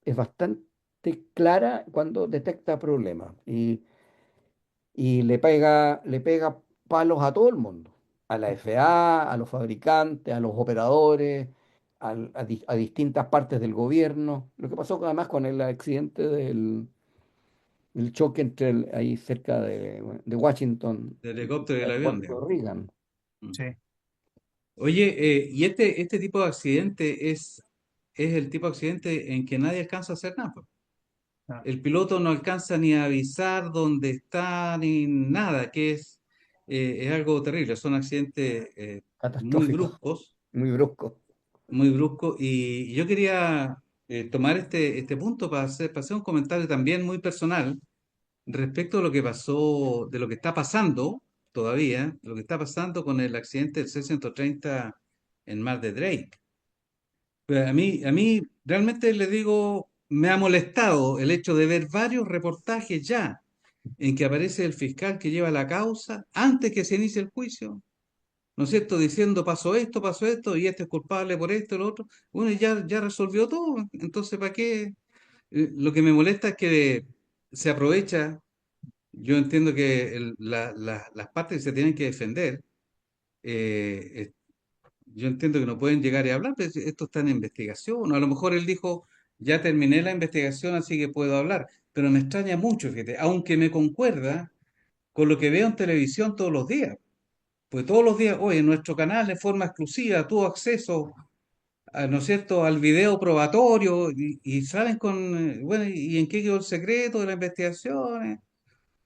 es bastante clara cuando detecta problemas. Y le pega palos a todo el mundo, a la FAA, a los fabricantes, a los operadores, a distintas partes del gobierno. Lo que pasó además con el accidente del choque ahí cerca de Washington, del el helicóptero y el avión, aeropuerto digamos. de Reagan. Mm. sí. Oye, y este tipo de accidente es el tipo de accidente en que nadie alcanza a hacer nada, pues. Ah, El piloto no alcanza ni a avisar dónde está ni nada, es algo terrible. Son accidentes muy Catastrófico, bruscos, muy brusco. muy bruscos. Y yo quería tomar este punto para hacer un comentario también muy personal respecto a lo que pasó, de lo que está pasando todavía, lo que está pasando con el accidente del C-130 en Mar de Drake. Pues a mí realmente le digo, me ha molestado el hecho de ver varios reportajes ya en que aparece el fiscal que lleva la causa antes que se inicie el juicio, ¿no es cierto? Diciendo pasó esto, y este es culpable por esto, lo otro. Bueno, y ya resolvió todo, entonces ¿para qué? Lo que me molesta es que se aprovecha. Yo entiendo que las partes que se tienen que defender, eh, yo entiendo que no pueden llegar y hablar, pero esto está en investigación. O a lo mejor él dijo, ya terminé la investigación, así que puedo hablar. Pero me extraña mucho, fíjate, aunque me concuerda con lo que veo en televisión todos los días. Pues todos los días, oye, en nuestro canal de forma exclusiva tuvo acceso, ¿no es cierto?, al video probatorio y salen con, bueno, ¿y en qué quedó el secreto de la investigación?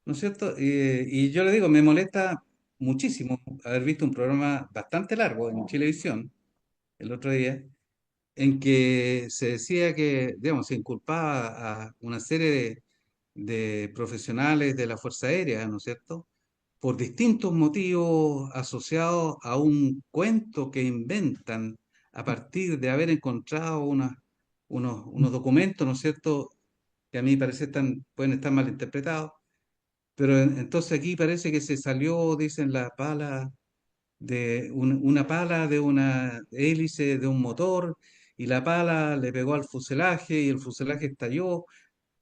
¿No es cierto? Y yo le digo, me molesta muchísimo haber visto un programa bastante largo en Chilevisión el otro día, en que se decía que, digamos, se inculpaba a una serie de profesionales de la Fuerza Aérea, ¿no es cierto?, por distintos motivos asociados a un cuento que inventan a partir de haber encontrado unos documentos, ¿no es cierto?, que a mí parece pueden estar mal interpretados, pero entonces aquí parece que se salió, dicen, la pala una pala de una hélice de un motor, y la pala le pegó al fuselaje y el fuselaje estalló,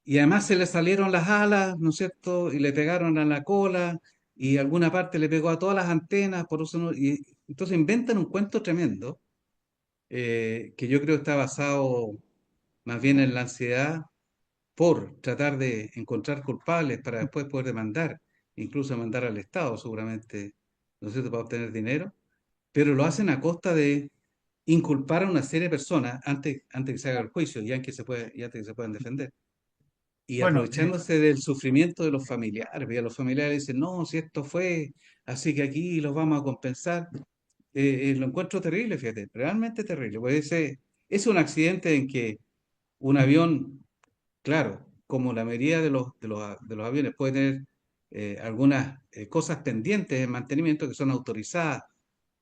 y además se le salieron las alas, ¿no es cierto? Y le pegaron a la cola, y alguna parte le pegó a todas las antenas, por eso y entonces inventan un cuento tremendo, que yo creo está basado más bien en la ansiedad por tratar de encontrar culpables para después poder demandar, incluso demandar al Estado seguramente, ¿no es cierto?, para obtener dinero, pero lo hacen a costa de inculpar a una serie de personas antes que se haga el juicio y antes que se puedan defender. Y bueno, aprovechándose del sufrimiento de los familiares, y a los familiares dicen, no, si esto fue, así que aquí los vamos a compensar. Lo encuentro terrible, fíjate, realmente terrible, porque ese es un accidente en que un avión, claro, como la mayoría de los aviones, puede tener algunas cosas pendientes de mantenimiento que son autorizadas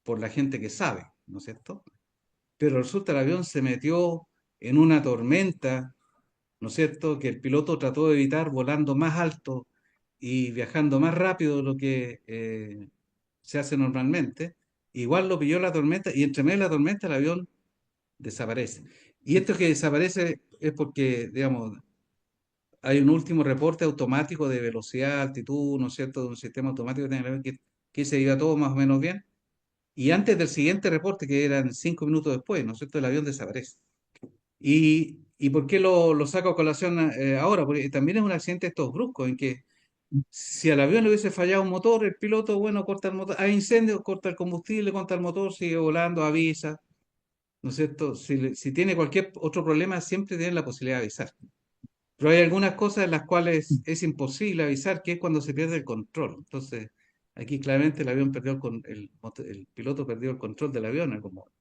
por la gente que sabe, ¿no es cierto? Pero resulta el avión se metió en una tormenta, ¿no es cierto?, que el piloto trató de evitar volando más alto, y viajando más rápido de lo que se hace normalmente, igual lo pilló la tormenta y entre medio de la tormenta el avión desaparece. Y esto que desaparece es porque, digamos, hay un último reporte automático de velocidad, altitud, ¿no es cierto?, de un sistema automático que tiene el avión que se iba todo más o menos bien. Y antes del siguiente reporte, que eran 5 minutos después, ¿no es cierto?, el avión desaparece. ¿Y por qué lo saco a colación ahora? Porque también es un accidente de estos bruscos, en que si al avión le hubiese fallado un motor, el piloto, bueno, corta el motor, hay incendio, corta el combustible, corta el motor, sigue volando, avisa, ¿no es cierto? Si tiene cualquier otro problema, siempre tiene la posibilidad de avisar. Pero hay algunas cosas en las cuales es imposible avisar, que es cuando se pierde el control. Entonces, aquí claramente el avión perdió el piloto perdió el control del avión en algún momento.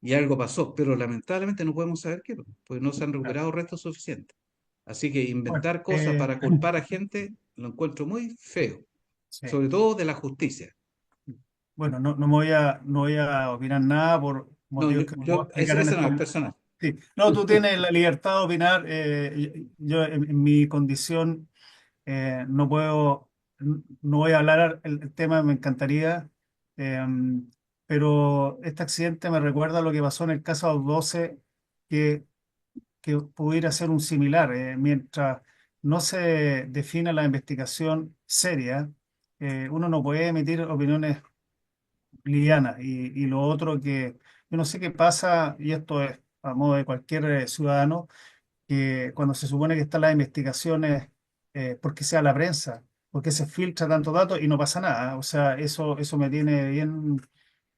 Y algo pasó, pero lamentablemente no podemos saber qué, pues no se han Claro. recuperado restos suficientes. Así que Bueno, inventar cosas para culpar a gente lo encuentro muy feo, sí. sobre todo de la justicia. Bueno, no voy a opinar nada por No, motivos que no puedo explicar en ese no estos es momentos. personal. Sí. No, tú tienes la libertad de opinar. Yo en mi condición no puedo, no voy a hablar el tema, me encantaría, eh, pero este accidente me recuerda a lo que pasó en el caso 12, que, que pudiera ser un similar. Mientras no se defina la investigación seria, uno no puede emitir opiniones livianas. Y lo otro que yo no sé qué pasa, y esto es a modo de cualquier ciudadano, que cuando se supone que están las investigaciones, ¿por qué sea la prensa? ¿Por qué se filtra tanto datos y no pasa nada? O sea, eso me tiene bien,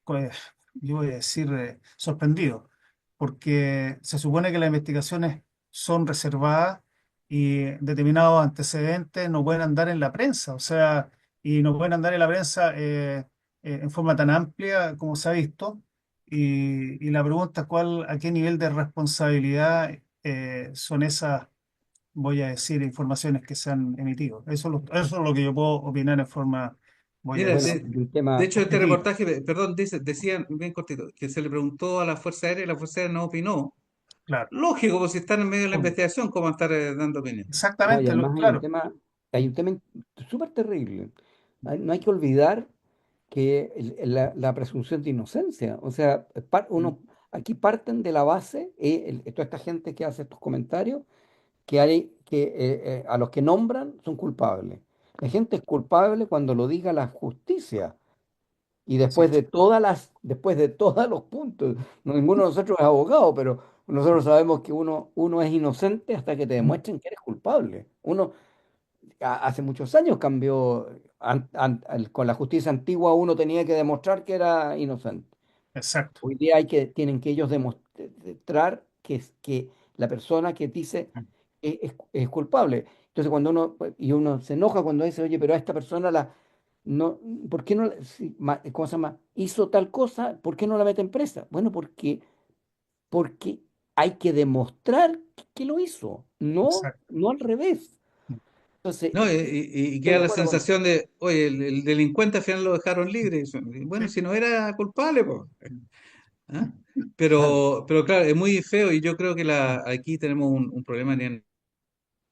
pues, yo voy a decir, sorprendido, porque se supone que las investigaciones son reservadas y determinados antecedentes no pueden andar en la prensa, o sea, y no pueden andar en la prensa en forma tan amplia como se ha visto. Y la pregunta es a qué nivel de responsabilidad son esas, voy a decir, informaciones que se han emitido. Eso es lo que yo puedo opinar en forma, voy a Mira, Bueno, decir, el de tema, hecho, este objetiva. reportaje, perdón, decía bien cortito, que se le preguntó a la Fuerza Aérea y la Fuerza Aérea no opinó. Claro. Lógico, pues si están en medio de la Obvio. investigación, ¿cómo van a estar dando opinión? no, y Exactamente, además claro. hay un tema súper terrible. No hay que olvidar que la presunción de inocencia, o sea, aquí parten de la base, toda esta gente que hace estos comentarios, a los que nombran son culpables. La gente es culpable cuando lo diga la justicia. Y Sí, después de todos los puntos, ninguno de nosotros es abogado, pero nosotros sabemos que uno es inocente hasta que te demuestren que eres culpable. Hace muchos años cambió, con la justicia antigua uno tenía que demostrar que era inocente. exacto. Hoy día tienen que ellos demostrar que la persona que dice es culpable. Entonces uno se enoja cuando dice, oye, pero a esta persona no, ¿por qué no, ¿cómo se llama? Hizo tal cosa, ¿por qué no la meten presa? Bueno, porque hay que demostrar que lo hizo, Exacto. no al revés. Entonces, No, y estoy queda de la acuerdo con eso. sensación de, oye, el delincuente al final lo dejaron libre. Y bueno, Sí, si no era culpable, pues. ¿Ah? Claro. Pero claro, es muy feo y yo creo que aquí tenemos un problema.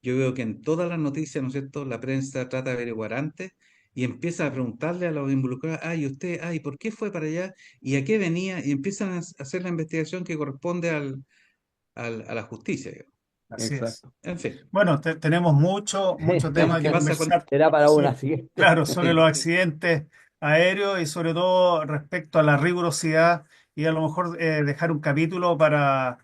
Yo veo que en todas las noticias, ¿no es cierto?, la prensa trata de averiguar antes y empieza a preguntarle a los involucrados, ay, usted, ay, ¿por qué fue para allá? ¿Y a qué venía? Y empiezan a hacer la investigación que corresponde a la justicia, digamos. así es. Exacto. En fin, Bueno, tenemos mucho veamos tema qué que pasa con... conversar Será para una sobre, siguiente. claro, sobre los Sí. accidentes aéreos y sobre todo respecto a la rigurosidad y a lo mejor dejar un capítulo para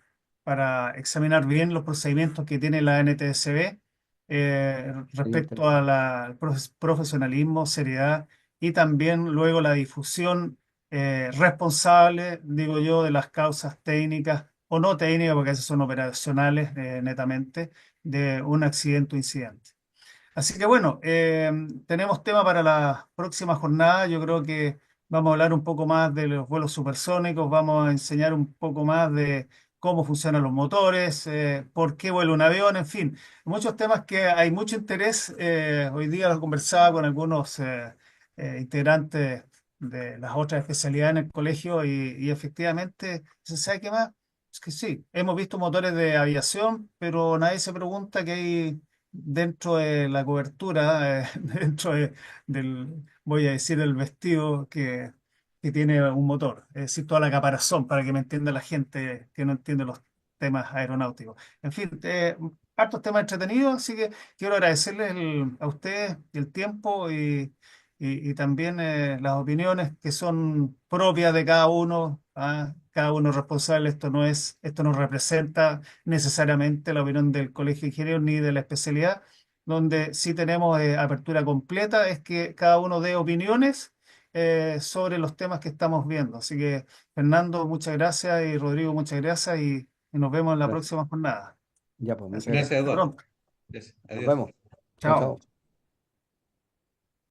examinar bien los procedimientos que tiene la NTSB Sería respecto interesante. al profesionalismo, seriedad y también luego la difusión responsable, digo yo, de las causas técnicas o no técnicas, porque esas son operacionales netamente de un accidente o incidente. Así que bueno, tenemos tema para la próxima jornada. Yo creo que vamos a hablar un poco más de los vuelos supersónicos, vamos a enseñar un poco más de cómo funcionan los motores, por qué vuela un avión, en fin, muchos temas que hay mucho interés. Hoy día lo conversaba con algunos integrantes de las otras especialidades en el colegio y efectivamente, ¿se sabe qué más? Es que sí, hemos visto motores de aviación, pero nadie se pregunta que hay dentro de la cobertura, voy a decir, el vestido que tiene un motor, es decir, toda la caparazón, para que me entienda la gente que no entiende los temas aeronáuticos. En fin, hartos temas entretenidos, así que quiero agradecerles a ustedes el tiempo y también las opiniones que son propias de cada uno. ¿Ah? Cada uno es responsable, esto no representa necesariamente la opinión del Colegio de Ingenieros ni de la especialidad. Donde sí tenemos apertura completa es que cada uno dé opiniones sobre los temas que estamos viendo. Así que, Fernando, muchas gracias y Rodrigo, muchas gracias y nos vemos en la Gracias. próxima jornada. Ya, pues, muchas Así que Gracias, gracias. hasta Eduardo. pronto. Gracias. Nos Adiós. vemos. Chao, Chao. chao.